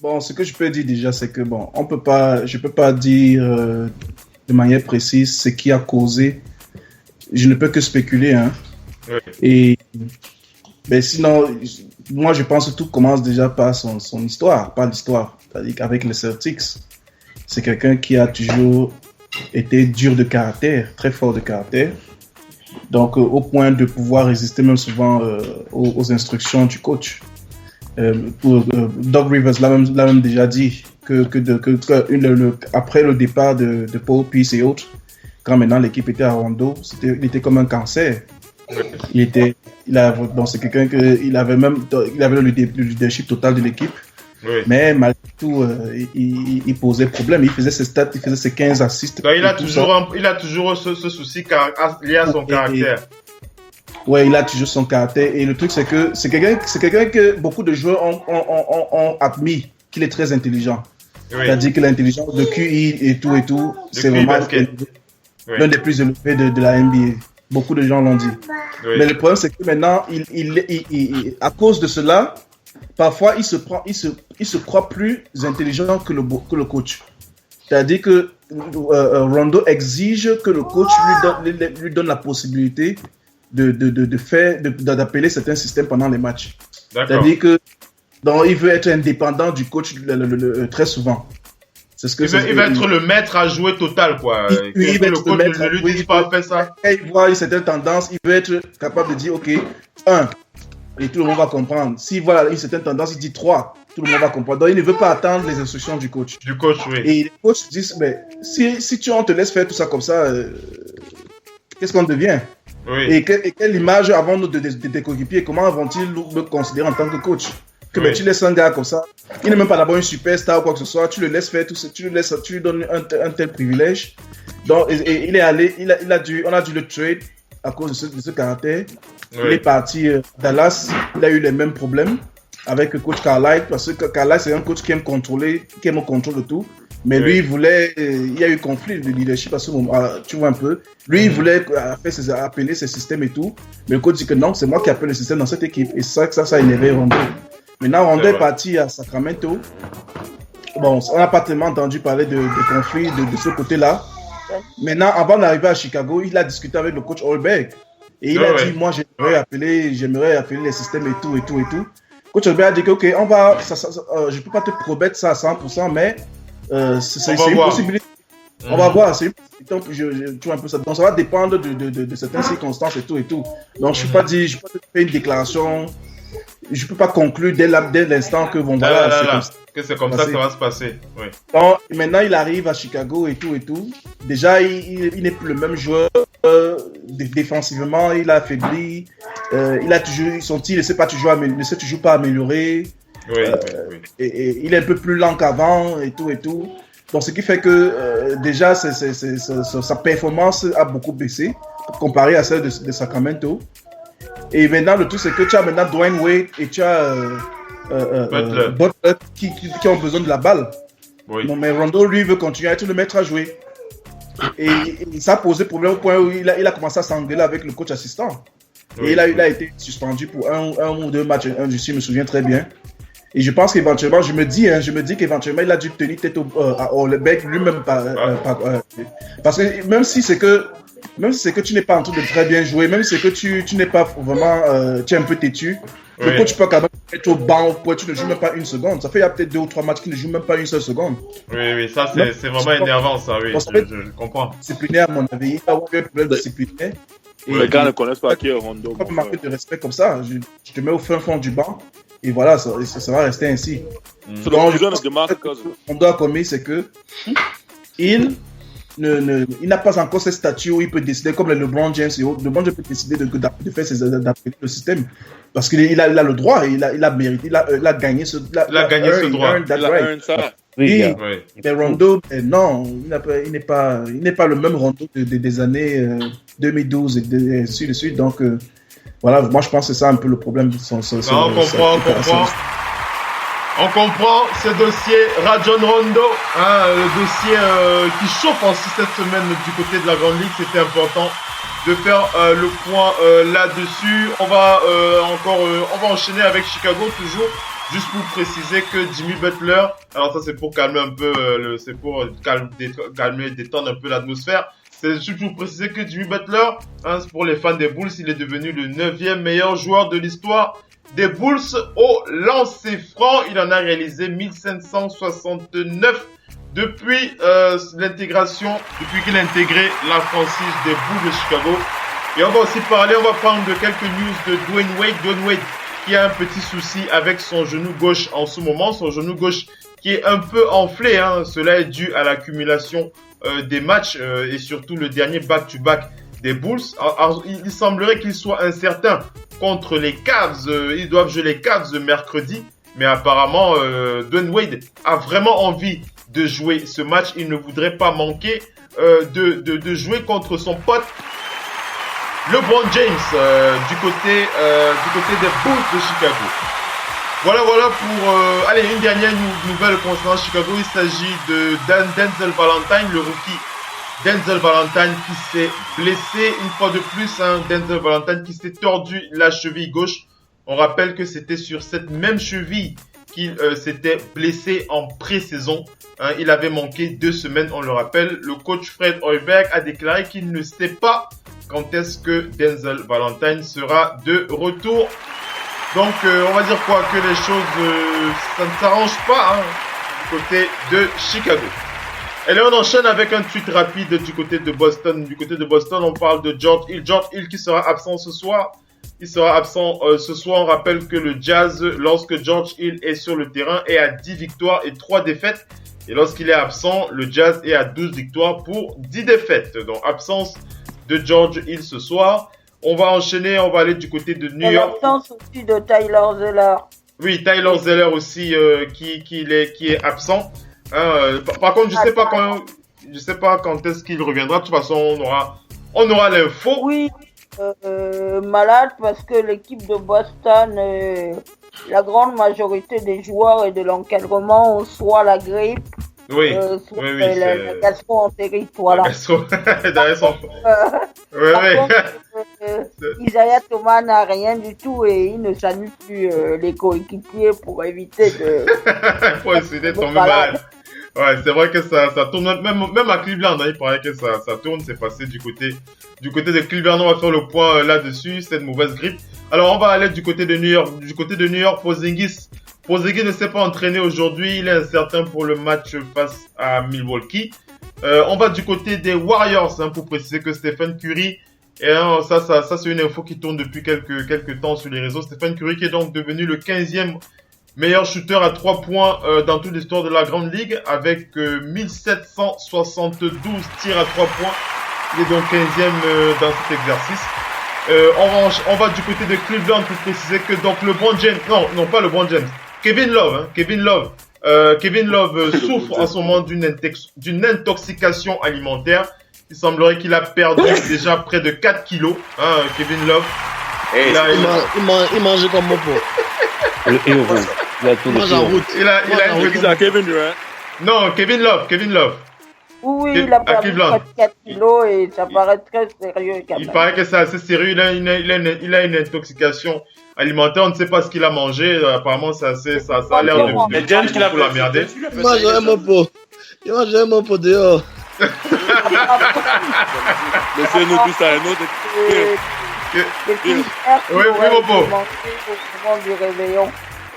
Bon, ce que je peux dire déjà, c'est que je peux pas dire de manière précise ce qui a causé. Je ne peux que spéculer, hein. Oui. Mais sinon, moi, je pense que tout commence déjà par son histoire, pas l'histoire. C'est-à-dire qu'avec les Celtics, c'est quelqu'un qui a toujours été dur de caractère, très fort de caractère. Donc, au point de pouvoir résister même souvent aux instructions du coach. Doug Rivers l'a même déjà dit après le départ de Paul Pierce et autres, quand maintenant l'équipe était à Rondo, il était comme un cancer. C'est quelqu'un il avait le leadership total de l'équipe. Oui. Mais malgré tout, il posait problème. Il faisait ses stats, il faisait ses 15 assists. Donc, il a toujours ce souci lié à son caractère. Ouais, il a toujours son caractère. Et le truc, c'est que c'est quelqu'un que beaucoup de joueurs ont admis qu'il est très intelligent. Oui. C'est-à-dire que l'intelligence de QI et tout, c'est vraiment l'un des plus élevés de la NBA. Beaucoup de gens l'ont dit. Oui. Mais le problème, c'est que maintenant, à cause de cela, parfois, il se croit plus intelligent que le coach. C'est-à-dire que Rondo exige que le coach lui donne la possibilité d'appeler certains systèmes pendant les matchs. D'accord. C'est-à-dire que il veut être indépendant du coach très souvent. C'est ce que il veut être le maître à jouer total, quoi. Il veut le coach ne lui dit pas faire ça. Il voit une certaine tendance, il veut être capable de dire OK, 1, et tout le monde va comprendre. S'il voit une certaine tendance, il dit 3, tout le monde va comprendre. Donc il ne veut pas attendre les instructions du coach. Oui. Et les coachs disent, mais si on te laisse faire tout ça comme ça, qu'est-ce qu'on devient? Oui. Et quelle image avons-nous de tes coéquipiers? Comment vont-ils me considérer en tant que coach? Que tu laisses un gars comme ça, il n'est même pas d'abord une superstar ou quoi que ce soit, tu le laisses faire tout ça, tu lui donnes un tel privilège. Donc, il est allé, on a dû le trade à cause de ce caractère. Oui. Il est parti à Dallas, il a eu les mêmes problèmes avec le coach Carlisle, parce que Carlisle c'est un coach qui aime contrôler, qui aime le contrôle de tout. Mais lui, il y a eu conflit de leadership à ce moment, tu vois un peu. Lui, il voulait appeler ses systèmes et tout. Mais le coach dit que non, c'est moi qui appelle le système dans cette équipe. Et ça a énervé Rondo. Maintenant, Rondo est parti à Sacramento. Bon, on n'a pas tellement entendu parler de conflits de ce côté-là. Maintenant, avant d'arriver à Chicago, il a discuté avec le coach Holberg. Et il a dit, moi, j'aimerais appeler les systèmes et tout. Coach Albert a dit que, ok, je peux pas te promettre ça à 100%, mais c'est une possibilité. On va voir, tu vois un peu ça. Donc ça va dépendre de certaines circonstances et tout. Donc je ne peux pas te faire une déclaration, je ne peux pas conclure dès l'instant que bon voilà. C'est comme ça que ça va se passer. Oui. Donc, maintenant il arrive à Chicago et tout. Déjà il n'est plus le même joueur. Défensivement il a affaibli. Il a toujours son tir ne s'est toujours pas amélioré. Oui. Et il est un peu plus lent qu'avant et tout. Donc, ce qui fait que déjà, sa performance a beaucoup baissé comparé à celle de Sacramento. Et maintenant, le truc, c'est que tu as maintenant Dwayne Wade et tu as Butler qui ont besoin de la balle. Oui. Non, mais Rondo, lui, veut continuer à être le maître à jouer. Et ça a posé problème au point où il a commencé à s'engueuler avec le coach assistant. Et il a été suspendu pour un ou deux matchs, je me souviens très bien. Et je pense qu'éventuellement, je me dis qu'éventuellement, il a dû tenir tête à Olebeck lui-même. Parce que même si c'est que tu n'es pas en train de très bien jouer, même si c'est que tu n'es pas vraiment, tu es un peu têtu, le coach peut quand même être au banc, tu ne joues même pas une seconde. Ça fait il y a peut-être 2 ou 3 matchs qu'il ne joue même pas une seule seconde. Oui, ça c'est vraiment énervant, ça, oui, je comprends. Disciplinaire, à mon avis, il a eu un problème disciplinaire. Les gars ne connaissent pas qui est Rondo. Pas marquer de respect comme ça, je te mets au fin fond du banc. Et voilà, ça va rester ainsi. Donc, on doit commis, c'est que il n'a pas encore ce statut où il peut décider, comme le LeBron James et autres. LeBron James peut décider de faire d'appliquer le système. Parce qu'il a le droit, il a mérité, il a gagné ce droit. Il a earned ça. Oui, mais Rondo, non, il n'est pas le même Rondo des années 2012 et ainsi de suite. Donc, voilà, moi je pense que c'est ça un peu le problème. On comprend ce dossier Rajon Rondo, le dossier qui chauffe aussi cette semaine du côté de la Grande Ligue. C'était important de faire le point là-dessus. On va enchaîner avec Chicago toujours. Juste pour préciser que Jimmy Butler, alors ça c'est pour calmer un peu, détendre un peu l'atmosphère. C'est juste pour préciser que Jimmy Butler, pour les fans des Bulls, il est devenu le 9e meilleur joueur de l'histoire des Bulls au lancer franc. Il en a réalisé 1569 depuis qu'il a intégré la franchise des Bulls de Chicago. Et on va aussi on va prendre de quelques news de Dwayne Wade. Dwayne Wade qui a un petit souci avec son genou gauche en ce moment. Son genou gauche qui est un peu enflé. Cela est dû à l'accumulation des matchs et surtout le dernier back-to-back des Bulls. Alors, il semblerait qu'il soit incertain contre les Cavs. Ils doivent jouer les Cavs mercredi. Mais apparemment, Dwayne Wade a vraiment envie de jouer ce match. Il ne voudrait pas manquer de jouer contre son pote LeBron James du côté des Bulls de Chicago. Voilà pour une dernière nouvelle concernant Chicago. Il s'agit de Denzel Valentine, le rookie Denzel Valentine qui s'est blessé une fois de plus. Denzel Valentine qui s'est tordu la cheville gauche. On rappelle que c'était sur cette même cheville qu'il s'était blessé en pré-saison. Il avait manqué 2 semaines, on le rappelle. Le coach Fred Hoiberg a déclaré qu'il ne sait pas quand est-ce que Denzel Valentine sera de retour. Donc, on va dire quoi, que les choses, ça ne s'arrange pas du côté de Chicago. Et là, on enchaîne avec un tweet rapide du côté de Boston. Du côté de Boston, on parle de George Hill. George Hill qui sera absent ce soir. Il sera absent ce soir. On rappelle que le Jazz, lorsque George Hill est sur le terrain, est à 10 victoires et 3 défaites. Et lorsqu'il est absent, le Jazz est à 12 victoires pour 10 défaites. Donc, absence de George Hill ce soir. On va enchaîner, on va aller du côté de New York. L'absence aussi de Tyler Zeller. Oui, Tyler Zeller aussi qui est absent. Par contre, je sais pas quand est-ce qu'il reviendra. De toute façon, on aura l'info. Oui, malade parce que l'équipe de Boston, la grande majorité des joueurs et de l'encadrement ont soit la grippe. Oui, soit la gastro-entérite, voilà. Isaiah Thomas n'a rien du tout et il ne salue plus les coéquipiers pour éviter de... pour essayer de tomber malade. Ouais, c'est vrai que ça tourne, même à Cleveland, hein, il paraît que ça tourne, c'est passé du côté de Cleveland. On va faire le point là-dessus, cette mauvaise grippe. Alors, on va aller du côté de New York. Porzingis ne s'est pas entraîné aujourd'hui, il est incertain pour le match face à Milwaukee. On va du côté des Warriors, hein, pour préciser que Stephen Curry, et ça c'est une info qui tourne depuis quelques temps sur les réseaux. Stephen Curry qui est donc devenu le 15e meilleur shooter à 3 points dans toute l'histoire de la Grande Ligue avec 1772 tirs à 3 points. Il est donc 15e dans cet exercice. On va du côté de Cleveland pour préciser que donc LeBron James, non pas LeBron James, Kevin Love souffre en ce moment d'une intoxication alimentaire. Il semblerait qu'il a perdu déjà près de 4 kilos, hein, Kevin Love. Il mangeait comme mon pot. Il a une petite... Kevin Durant. Non, Kevin Love. Oui, il a perdu 4 kilos et ça paraît très sérieux quand même. Il paraît que c'est assez sérieux, il a une intoxication alimentaire, on ne sait pas ce qu'il a mangé, apparemment ça a l'air de beaucoup la merder. Il mangeait mon pot dehors. Laissez-nous tout ça, un autre. Oui, mon pot.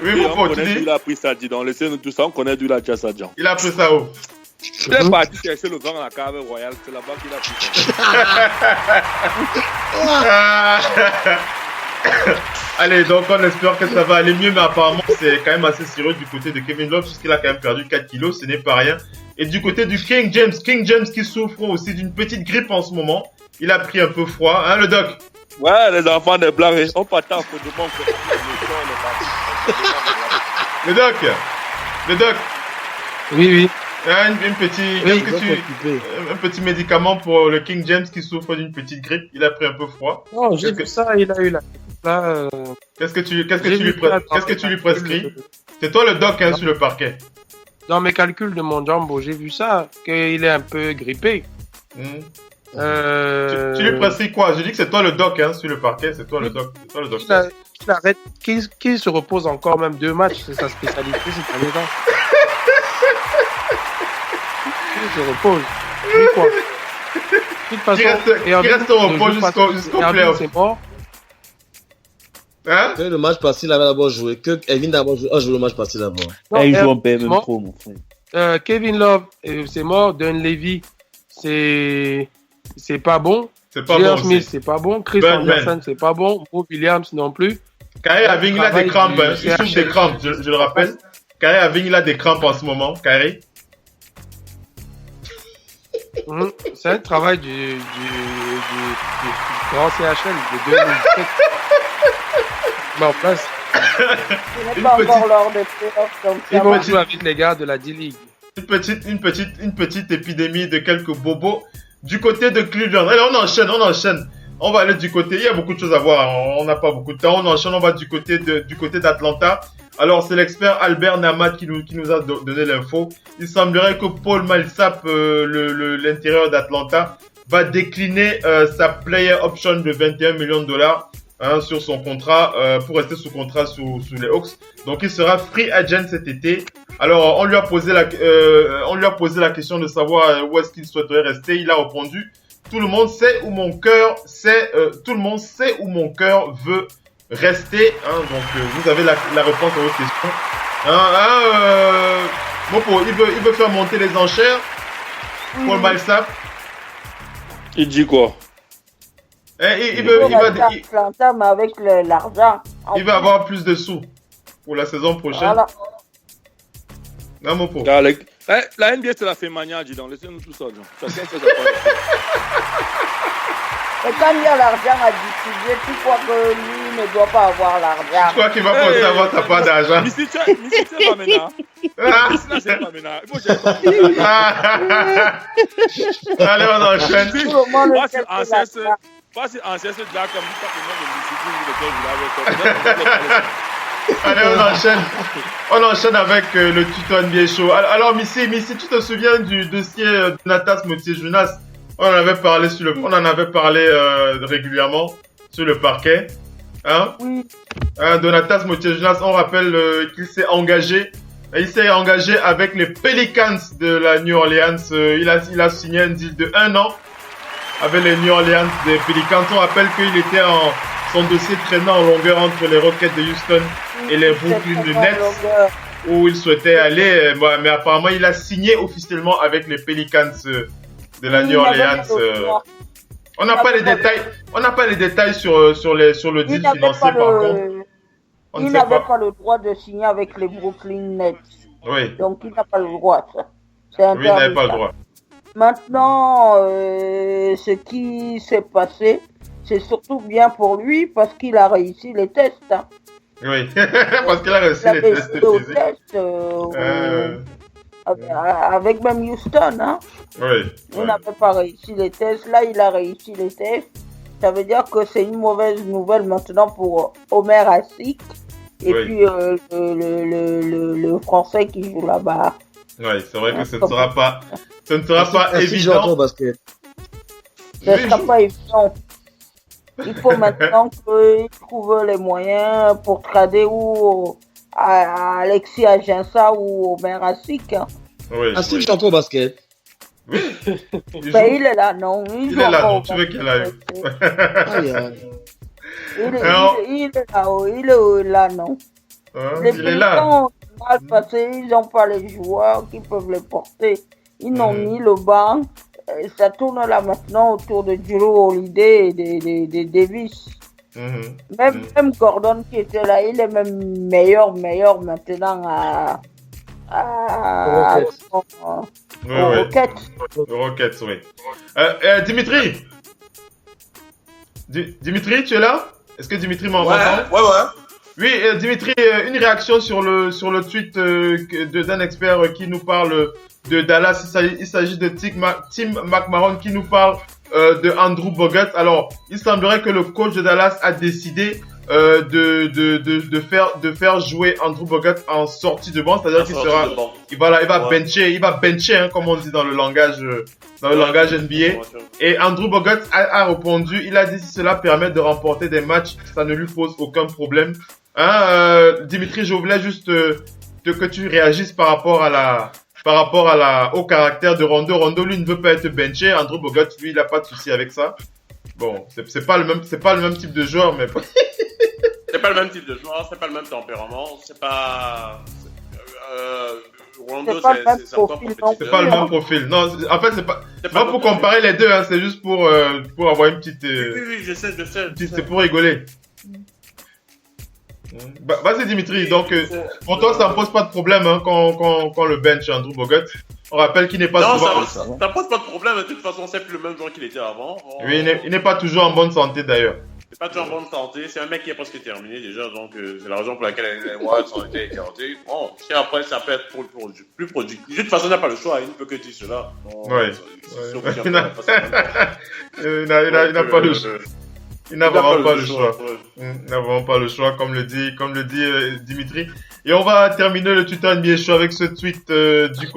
Oui, mon pot, tu dis. Il a pris ça, dis donc, laissez-nous tout ça, on connaît d'où il a tiré ça, Jean. Il a pris ça où? Il est parti chercher le vent à la cave royale, c'est là-bas qu'il a pris ça. Allez, donc on espère que ça va aller mieux, mais apparemment c'est quand même assez sérieux du côté de Kevin Love, puisqu'il a quand même perdu 4 kilos, ce n'est pas rien. Et du côté du King James qui souffre aussi d'une petite grippe en ce moment. Il a pris un peu froid, hein, le doc? Ouais, les enfants des blancs, on partait en coup de monde. Le doc. Oui. Un petit médicament pour le King James qui souffre d'une petite grippe. Il a pris un peu froid. Non, j'ai vu ça, il a eu la... Qu'est-ce que tu lui prescris? C'est toi le doc, hein, sur le parquet. Dans mes calculs de mon jumbo, j'ai vu ça, qu'il est un peu grippé. Tu lui prescris quoi? Je dis que c'est toi le doc, hein, sur le parquet, c'est toi le doc. Qu'il arrête, qu'il se repose encore même 2 matchs, c'est sa spécialité, c'est pas les temps. Qu'il se repose. Oui, quoi. De toute façon, il reste au repos jusqu'au playoff. C'est mort. Hein? Le match passé, il avait d'abord joué. Que Kevin d'abord joué le match passé d'abord. Il joue en PM Pro, mon frère. Kevin Love, c'est mort. Dunleavy, c'est pas bon. J.R. Smith, c'est pas bon. Chris Anderson, c'est pas bon. Mo Williams non plus. Kyrie Irving, il a des crampes. Il souffre des crampes, je le rappelle. Kyrie Irving, il a des crampes en ce moment. Kyrie. C'est un travail du grand CHL de 2017. En place. Il n'est pas encore lors de playoffs. Ils vont jouer avec les gars de la D-League. Une petite épidémie de quelques bobos du côté de Cleveland. Allez, on enchaîne. On va aller du côté, il y a beaucoup de choses à voir, on n'a pas beaucoup de temps. On enchaîne, on va du côté d'Atlanta. Alors, c'est l'expert Albert Namat qui nous a donné l'info. Il semblerait que Paul Millsap, l'intérieur d'Atlanta, va décliner sa player option de $21 millions sur son contrat, pour rester sous contrat sous les Hawks. Donc, il sera free agent cet été. Alors, on lui a posé la question de savoir où est-ce qu'il souhaiterait rester. Il a répondu: tout le monde sait où mon cœur veut rester. Hein, donc, vous avez la réponse à votre question. Mopo, il veut faire monter les enchères. Paul Millsap. Il dit quoi? Il va mais avec l'argent. Il va avoir plus de sous pour la saison prochaine. Voilà. Non, Mopo. La NBA, c'est la fémania, dis donc. Laissez-nous tout ça, John. Chacun fait sa part. Et quand il y a l'argent à distribuer, tu crois que lui ne doit pas avoir l'argent? Tu crois qu'il va penser avoir sa part d'argent? Missy, tu es pas maintenant. Missy, c'est pas maintenant. Il faut que allez, on enchaîne. Pas si ancien, c'est là comme ça, le nom de Missy, Allez, on enchaîne avec le tuto NBA Show. Alors, Missy, tu te souviens du dossier Donatas Motiejunas? On en avait parlé régulièrement sur le parquet. Hein? Oui. Donatas Motiejunas, on rappelle qu'il s'est engagé il s'est engagé avec les Pelicans de la New Orleans. Il a signé un deal de 1 an avec les New Orleans des Pelicans. On rappelle qu'il était son dossier traînant en longueur entre les Rockets de Houston et les Brooklyn Nets, où il souhaitait aller. Mais apparemment, il a signé officiellement avec les Pelicans de la New Orleans. On n'a pas les détails. On n'a pas les détails sur le deal financier par contre. Il n'avait pas le droit de signer avec les Brooklyn Nets. Oui. Donc il n'a pas le droit. C'est interdit. Oui, il n'avait pas le droit. Maintenant, ce qui s'est passé, c'est surtout bien pour lui parce qu'il a réussi les tests. Hein. Oui, parce qu'il a réussi les tests physiques. Avec même Houston. Hein. Oui. Il n'avait pas réussi les tests. Là, il a réussi les tests. Ça veut dire que c'est une mauvaise nouvelle maintenant pour Omer Asik et puis le Français qui joue là-bas. Oui, c'est vrai que ce ne sera pas évident. Ce ne sera pas évident. Il faut maintenant qu'ils trouvent les moyens pour trader ou à Alexis Aginsa ou Omer Asik. Hein. Oui, Asik joue encore au basket. Oui. Il est là, non. Il est là, non. Tu veux qu'il aille. Il est là, non. Les Pélicans ont mal passé, ils n'ont pas les joueurs qui peuvent les porter. Ils n'ont ni le banc. Ça tourne là maintenant autour de Drew Holiday et de Davis. Même Gordon qui était là, il est même meilleur maintenant aux Rockets. Aux Rockets, oui. Dimitri, tu es là? Est-ce que Dimitri m'entend? Ouais. Oui, Dimitri, une réaction sur le tweet d'un expert qui nous parle de Dallas. Il s'agit de Tim McMahon qui nous parle de Andrew Bogut. Alors, il semblerait que le coach de Dallas a décidé de faire jouer Andrew Bogut en sortie de banc, c'est-à-dire il va bencher, hein, comme on dit dans le langage NBA. Et Andrew Bogut a répondu, il a dit si cela permet de remporter des matchs, ça ne lui pose aucun problème. Hein, Dimitri, je voulais juste que tu réagisses par rapport au caractère de Rondo. Rondo, lui, ne veut pas être benché. Andrew Bogut, lui, il a pas de souci avec ça. Bon, c'est pas le même type de joueur, mais c'est pas le même type de joueur, c'est pas le même tempérament, c'est pas Rondo, c'est pas le même profil. Non, en fait, c'est pas pour comparer les deux, hein, c'est juste pour avoir une petite oui, je sais. C'est pour rigoler. Vas-y Dimitri, donc pour toi ça ne pose pas de problème hein, quand le bench Andrew Bogut. On rappelle qu'il n'est pas souvent... ça pose pas de problème, de toute façon c'est plus le même joueur qu'il était avant. Oui, il n'est pas toujours en bonne santé d'ailleurs. Il n'est pas toujours en bonne santé, c'est un mec qui est presque terminé déjà, donc c'est la raison pour laquelle les Warriors ont été écartés. Bon, si après ça peut être plus productif. De toute façon il n'a pas le choix, il ne peut que dire cela. Ouais. Il n'a pas le choix. Il n'a vraiment pas le choix. Il n'a vraiment pas le choix, comme le dit Dimitri. Et on va terminer le Twitter NBA Show avec ce tweet du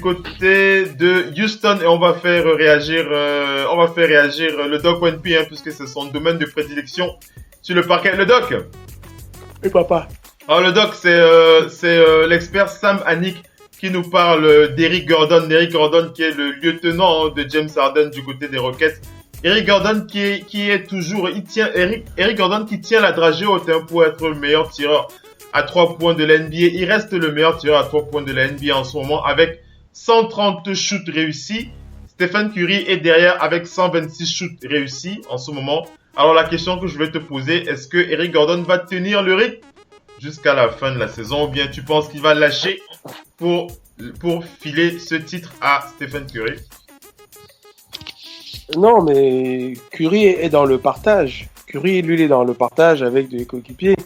côté de Houston et on va faire réagir le Doc ONP hein, puisque c'est son domaine de prédilection sur le parquet. Le Doc. Oui papa. Alors le Doc c'est l'expert Sam Anick qui nous parle d'Eric Gordon. Eric Gordon qui est le lieutenant de James Harden du côté des Rockets. Eric Gordon Eric Gordon qui tient la dragée haute hein, pour être le meilleur tireur à 3 points de la NBA. Il reste le meilleur tireur à 3 points de la NBA en ce moment avec 130 shoots réussis. Stephen Curry est derrière avec 126 shoots réussis en ce moment. Alors la question que je vais te poser, est-ce que Eric Gordon va tenir le rythme jusqu'à la fin de la saison ou bien tu penses qu'il va lâcher pour filer ce titre à Stephen Curry? Non, mais Curry est dans le partage. Curry, lui, il est dans le partage avec des coéquipiers.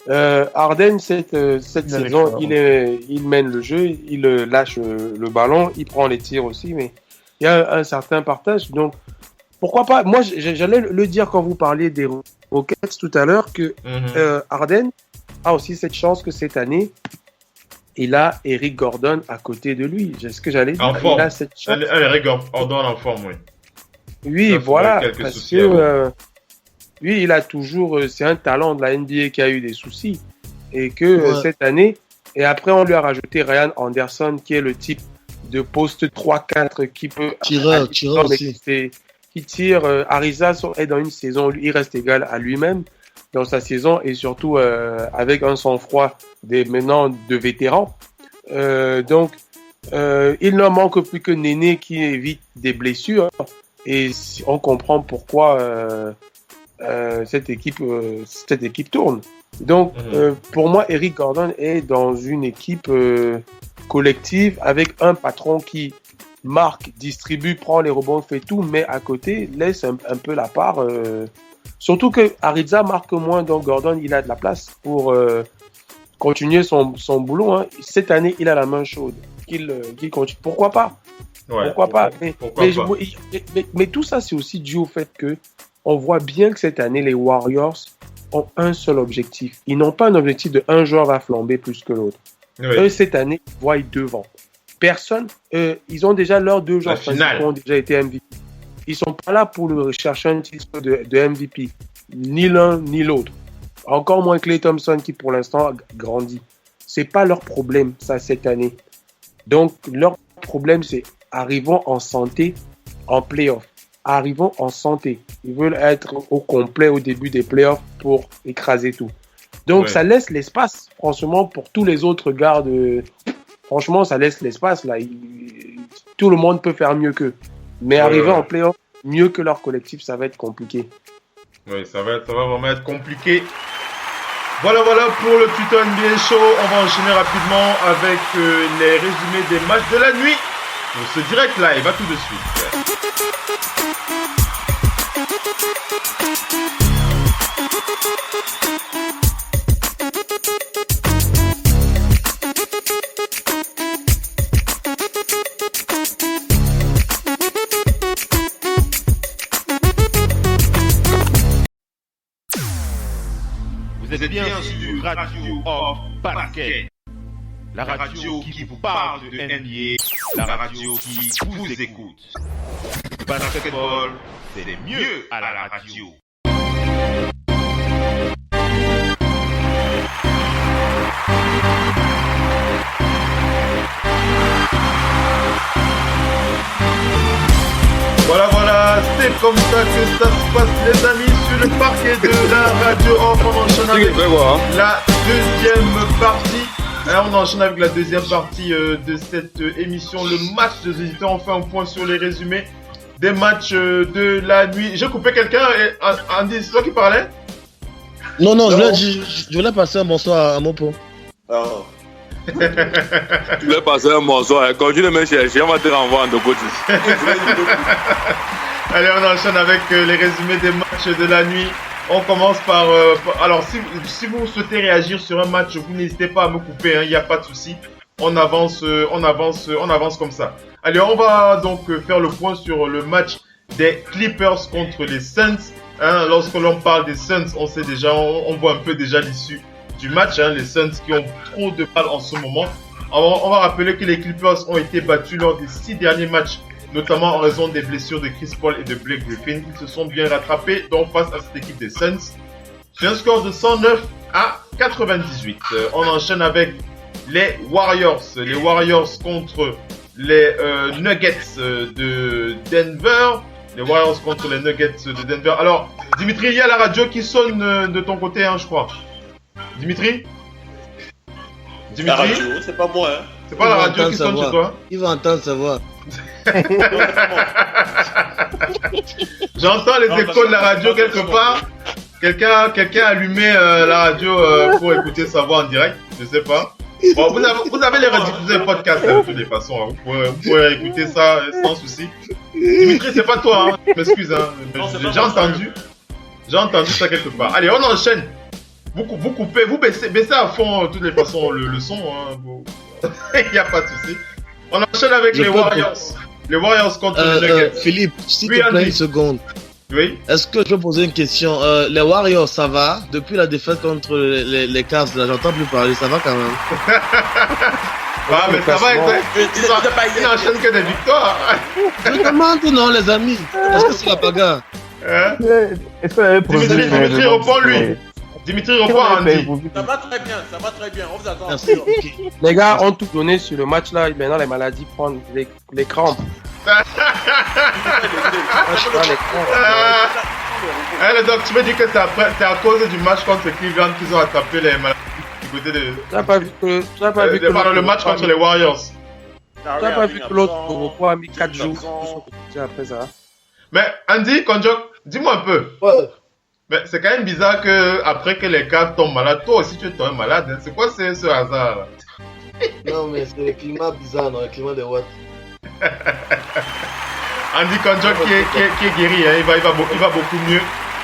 Harden, cette saison, il mène le jeu, il lâche le ballon, il prend les tirs aussi, mais il y a un certain partage. Donc, pourquoi pas? Moi, j'allais le dire quand vous parliez des Rockets tout à l'heure, que Harden a aussi cette chance que cette année, il a Eric Gordon à côté de lui. C'est ce que j'allais dire. Il a cette chance. Eric Gordon en forme, oui. Oui, voilà, parce que lui, il a toujours, c'est un talent de la NBA qui a eu des soucis et que cette année, Et après, on lui a rajouté Ryan Anderson, qui est le type de poste 3-4 qui peut... Tireur aussi. Qui tire. Ariza est dans une saison, lui, il reste égal à lui-même dans sa saison et surtout avec un sang-froid maintenant de vétéran. Donc, il ne manque plus que Néné qui évite des blessures et on comprend pourquoi cette équipe tourne. Donc, pour moi, Eric Gordon est dans une équipe collective avec un patron qui marque, distribue, prend les rebonds, fait tout, mais à côté, laisse un peu la part. Surtout que Ariza marque moins, donc Gordon, il a de la place pour continuer son boulot. Hein. Cette année, il a la main chaude. Qu'il continue. Pourquoi pas? Ouais, pourquoi pas? Mais tout ça, c'est aussi dû au fait que on voit bien que cette année, les Warriors ont un seul objectif. Ils n'ont pas un objectif de un joueur va flamber plus que l'autre. Oui. Eux, cette année, ils voient devant. Personne, ils ont déjà leurs 2 joueurs qui ont déjà été MVP. Ils sont pas là pour chercher un titre de MVP. Ni l'un, ni l'autre. Encore moins Klay Thompson qui, pour l'instant, grandit. C'est pas leur problème, ça, cette année. Donc, leur problème, c'est arrivons en santé en play-off. Arrivons en santé. Ils veulent être au complet au début des playoffs pour écraser tout. Donc, ça laisse l'espace, franchement, pour tous les autres gardes. Franchement, ça laisse l'espace. Là. Tout le monde peut faire mieux qu'eux. Mais arriver en playoff, mieux que leur collectif, ça va être compliqué. Oui, ça va vraiment être compliqué. Voilà pour le tuto NBA Show. On va enchaîner rapidement avec les résumés des matchs de la nuit. Pour ce direct live, à tout de suite. Vous êtes bien sur Radio Off Basket, la radio qui vous parle de NBA, la radio qui vous écoute. Basketball, c'est mieux à la radio. Voilà, c'est comme ça que ça se passe les amis sur le parquet de la radio. On enchaîne avec la deuxième partie. Alors on enchaîne avec la deuxième partie de cette émission, le match des auditeurs. On fait un point sur les résumés des matchs de la nuit. J'ai coupé quelqu'un et Andy, c'est toi qui parlais? Non, je voulais passer un bonsoir à Mopo. Oh. Tu voulais passer un bonsoir, continue de me chercher, on va te renvoyer en deux côtés. Allez, on enchaîne avec les résumés des matchs de la nuit. On commence par... alors, si vous souhaitez réagir sur un match, vous n'hésitez pas à me couper, il n'y a pas de souci. On avance comme ça. Allez, on va donc faire le point sur le match des Clippers contre les Suns. Lorsque l'on parle des Suns, on sait déjà, on voit un peu déjà l'issue du match. Les Suns qui ont trop de balles en ce moment. On va rappeler que les Clippers ont été battus lors des 6 derniers matchs, notamment en raison des blessures de Chris Paul et de Blake Griffin. Ils se sont bien rattrapés donc face à cette équipe des Suns. Sur un score de 109 à 98. On enchaîne avec les Warriors. Les Warriors contre les Nuggets de Denver. Les Warriors contre les Nuggets de Denver. Alors, Dimitri, il y a la radio qui sonne de ton côté, je crois. Dimitri? La radio, c'est pas moi. C'est pas la radio qui sonne chez toi? Il va entendre sa voix. J'entends les échos de la radio quelque part. Quelqu'un a allumé la radio pour écouter sa voix en direct. Je sais pas. Bon, vous avez les rediffusés podcasts de toutes les façons. Vous pouvez écouter ça sans souci. Dimitri, c'est pas toi. Je m'excuse. J'ai entendu ça quelque part. Allez, on enchaîne. Vous coupez, vous baissez à fond de toutes les façons le son. Il n'y a pas de souci. On enchaîne avec les Warriors. Les Warriors contre les Nuggets. Philippe, s'il te plaît, une seconde. Oui. Est-ce que je peux poser une question? Les Warriors, ça va? Depuis la défaite contre les Cavs, là, j'entends plus parler. Ça va quand même? Mais ça va. Ils n'enchaînent que des victoires. Je demande non, les amis. Est-ce que c'est la bagarre? Est-ce qu'on avait Dimitri, réponds-lui. Dimitri, revois Andy. Ça va très bien, ça va très bien. On vous attend. Les gars ont tout donné sur le match là. Maintenant, les maladies prennent les crampes. Donc, tu me dis que c'est à cause du match contre Cleveland qu'ils ont attrapé les maladies du côté de. Tu n'as pas vu que le match contre les Warriors. Tu n'as pas vu que l'autre repos a mis 4 jours après ça. Mais Andy, Konjok, dis-moi un peu. Ouais. Mais c'est quand même bizarre que après que les Cavs tombent malades, toi aussi tu es tombé malade. Hein. C'est quoi ce hasard là? Non, mais c'est le climat bizarre, non, le climat de Watt. Andy Konjok qui est guéri, hein. il va beaucoup mieux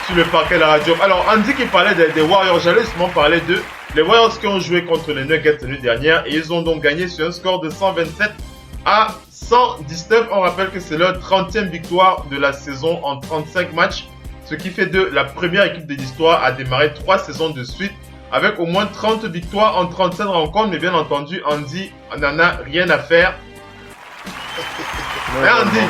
sur le parquet de la radio. Alors Andy qui parlait des Warriors, j'allais justement parler d'eux. Les Warriors qui ont joué contre les Nuggets l'année dernière et ils ont donc gagné sur un score de 127 à 119. On rappelle que c'est leur 30e victoire de la saison en 35 matchs, ce qui fait de la première équipe de l'histoire à démarrer 3 saisons de suite avec au moins 30 victoires en 35 rencontres. Mais bien entendu, Andy n'en a rien à faire. Andy.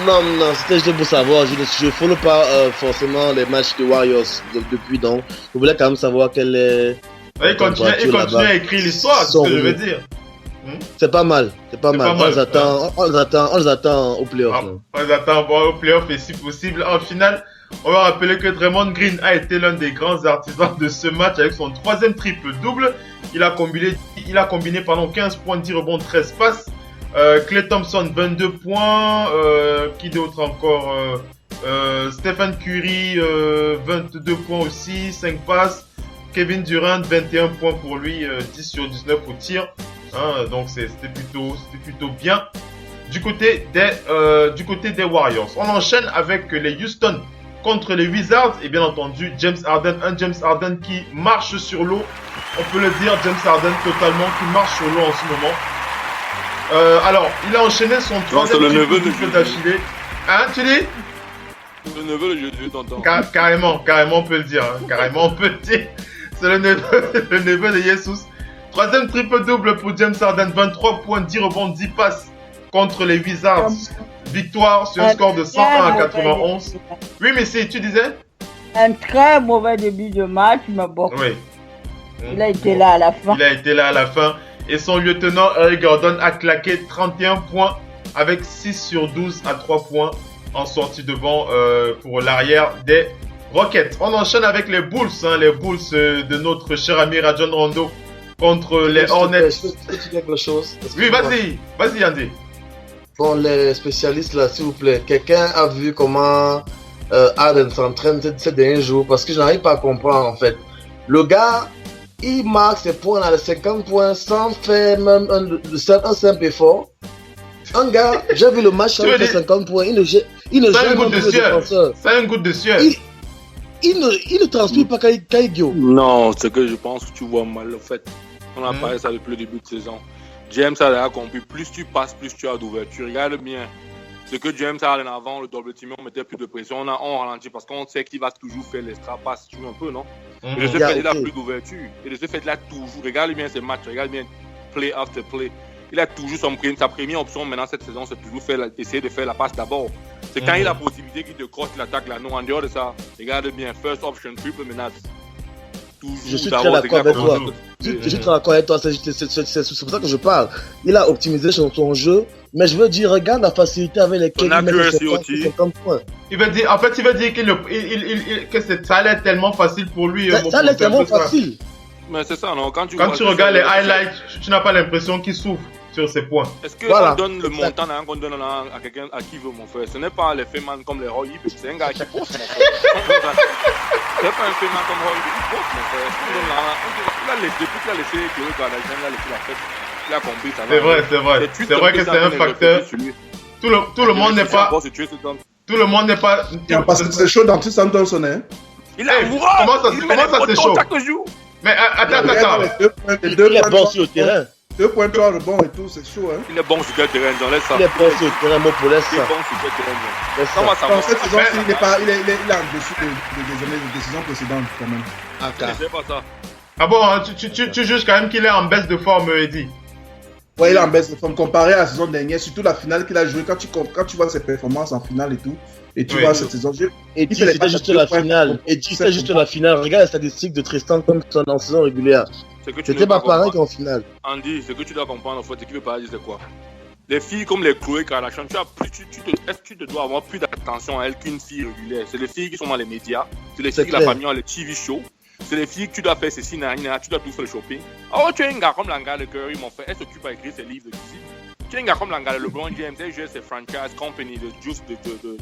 Non, c'était juste pour savoir. Je ne follow pas forcément les matchs de Warriors depuis, donc je voulais quand même savoir quelle est. Il continue à écrire l'histoire, c'est ce que je veux dire. C'est pas mal, On les attend au playoff. On les attend au playoff et si possible en finale. On va rappeler que Draymond Green a été l'un des grands artisans de ce match avec son 3e triple-double. Il a combiné 15 points, 10 rebonds, 13 passes. Klay Thompson, 22 points. Qui d'autre encore Stephen Curry, 22 points aussi, 5 passes. Kevin Durant, 21 points pour lui, 10 sur 19 au tir. Donc c'était plutôt bien. Du côté des Warriors. On enchaîne avec les Houston contre les Wizards et bien entendu James Harden qui marche sur l'eau. On peut le dire, James Harden totalement qui marche sur l'eau en ce moment. Alors, il a enchaîné son 3e triple d'affilée. Hein, tu dis? Le neveu de Jésus, tonton. Carrément, on peut le dire. C'est le neveu de Jesus. 3e triple-double pour James Harden, 23 points, 10 rebonds, 10 passes contre les Wizards. Victoire sur un score de 101 à 91. Oui, mais si tu disais? Un très mauvais début de match, mais bon. Oui. Il a été là à la fin. Et son lieutenant Eric Gordon a claqué 31 points avec 6 sur 12 à 3 points en sortie de banc pour l'arrière des Rockets. On enchaîne avec les Bulls, les Bulls de notre cher ami Rajon Rondo contre les Hornets. Quelque chose. Oui, vas-y Andy. Bon, les spécialistes là, s'il vous plaît, quelqu'un a vu comment Harden s'entraîne ces derniers jours? Parce que je n'arrive pas à comprendre en fait. Le gars, il marque ses points là, les 50 points sans faire même un simple effort. Un gars, j'ai vu le match avec les 50 points, il ne gère même pas le défenseur. C'est une goutte de sueur. Il ne transpire pas Kaigyo. Non, c'est que je pense que tu vois mal le fait. On a parlé ça depuis le début de saison. James Harden a compris, plus tu passes, plus tu as d'ouverture. Regarde bien. Ce que James Harden avant, le double team, on mettait plus de pression, on ralentit parce qu'on sait qu'il va toujours faire l'extra passe, tu vois un peu, non? Et de ce fait, il a plus d'ouverture. Et de ce fait, il a toujours, regarde bien ses matchs, regarde bien play after play. Il a toujours sa première option maintenant cette saison, c'est toujours essayer de faire la passe d'abord. C'est quand il a la possibilité qu'il te crosse, il attaque là. Non, en dehors de ça, regarde bien, first option, triple menace. Je suis très d'accord avec toi. Je suis très d'accord avec toi, c'est pour ça que je parle. Il a optimisé son jeu, mais je veux dire, regarde la facilité avec laquelle il met 50 points. Il veut dire que ça allait tellement facile pour lui. Ça allait tellement facile. Mais c'est ça, non? Quand tu regardes les highlights, tu n'as pas l'impression qu'il souffre sur ses points. Est-ce qu'on donne le montant qu'on donne à quelqu'un à qui veut, mon frère? Ce n'est pas les Feynman comme les Roy, c'est un gars qui poste, mon frère. C'est pas un Feynman comme Roy, il poste, mon frère. Depuis qu'il a laissé Kéré Gardagien, il a laissé la fête. Il a compris, ça va. C'est vrai que c'est un facteur. Tout le monde n'est pas. Tout le monde n'est pas. Parce que c'est chaud dans tout Sanderson, hein? Il est amoureux! Comment ça c'est chaud? Mais attends. Il est bon sur le terrain. 2.3 rebonds et tout, c'est chaud, hein? Il est bon sur quel terrain, Jean? Laisse ça. Il est bon sur le terrain, mon pour laisse ça. Il est bon sur quel terrain, Jean? Laisse ça. Dans cette saison-ci, il est en dessus des décisions précédentes, quand même. Ah bon, tu juges quand même qu'il est en baisse de forme, Eddie? Ouais, il est en baisse de forme comparé à la saison dernière, surtout la finale qu'il a jouée. Quand tu vois ses performances en finale et tout, et tu vois cette saison. Et c'était juste la finale. Et c'était juste la finale. Regarde les statistiques de Tristan Thompson en saison régulière. C'était pas pareil qu'en finale. Andy, ce que tu dois comprendre, en fait, ce qui veut pas dire c'est quoi? Les filles comme les Chloé Kardashian, est-ce que tu te dois avoir plus d'attention à elles qu'une fille régulière? C'est les filles qui sont dans les médias, c'est les filles qui la famille ont les TV shows, c'est les filles que tu dois faire ceci, tu dois tout faire le shopping. Oh, tu es un gars comme l'Anga, le Curry, mon frère, elle s'occupe à écrire ses livres de cuisine. Tu es un gars comme l'Anga, le LeBron James, elle gère ses franchise company de juice, de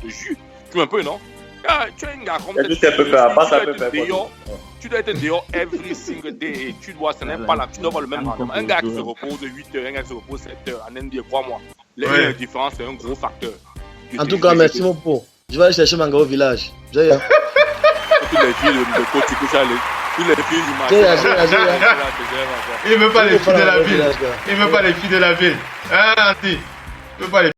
jus. Tu vois un peu, non? Tu es un gars comme tu dois être dehors every single day et tu dois, ce n'est pas là, tu dois avoir le même rendement. Un gars qui se repose 8 heures, un gars qui se repose 7 heures, en NBA, crois-moi. La différence, c'est un gros facteur. En tout cas, merci mon pot. Je vais aller chercher Manga au village. Toutes les filles de côté, toutes les filles du marché. Il ne veut pas les filles de la ville. Il ne veut pas les filles de la ville. Ah, Andy. Il ne veut pas les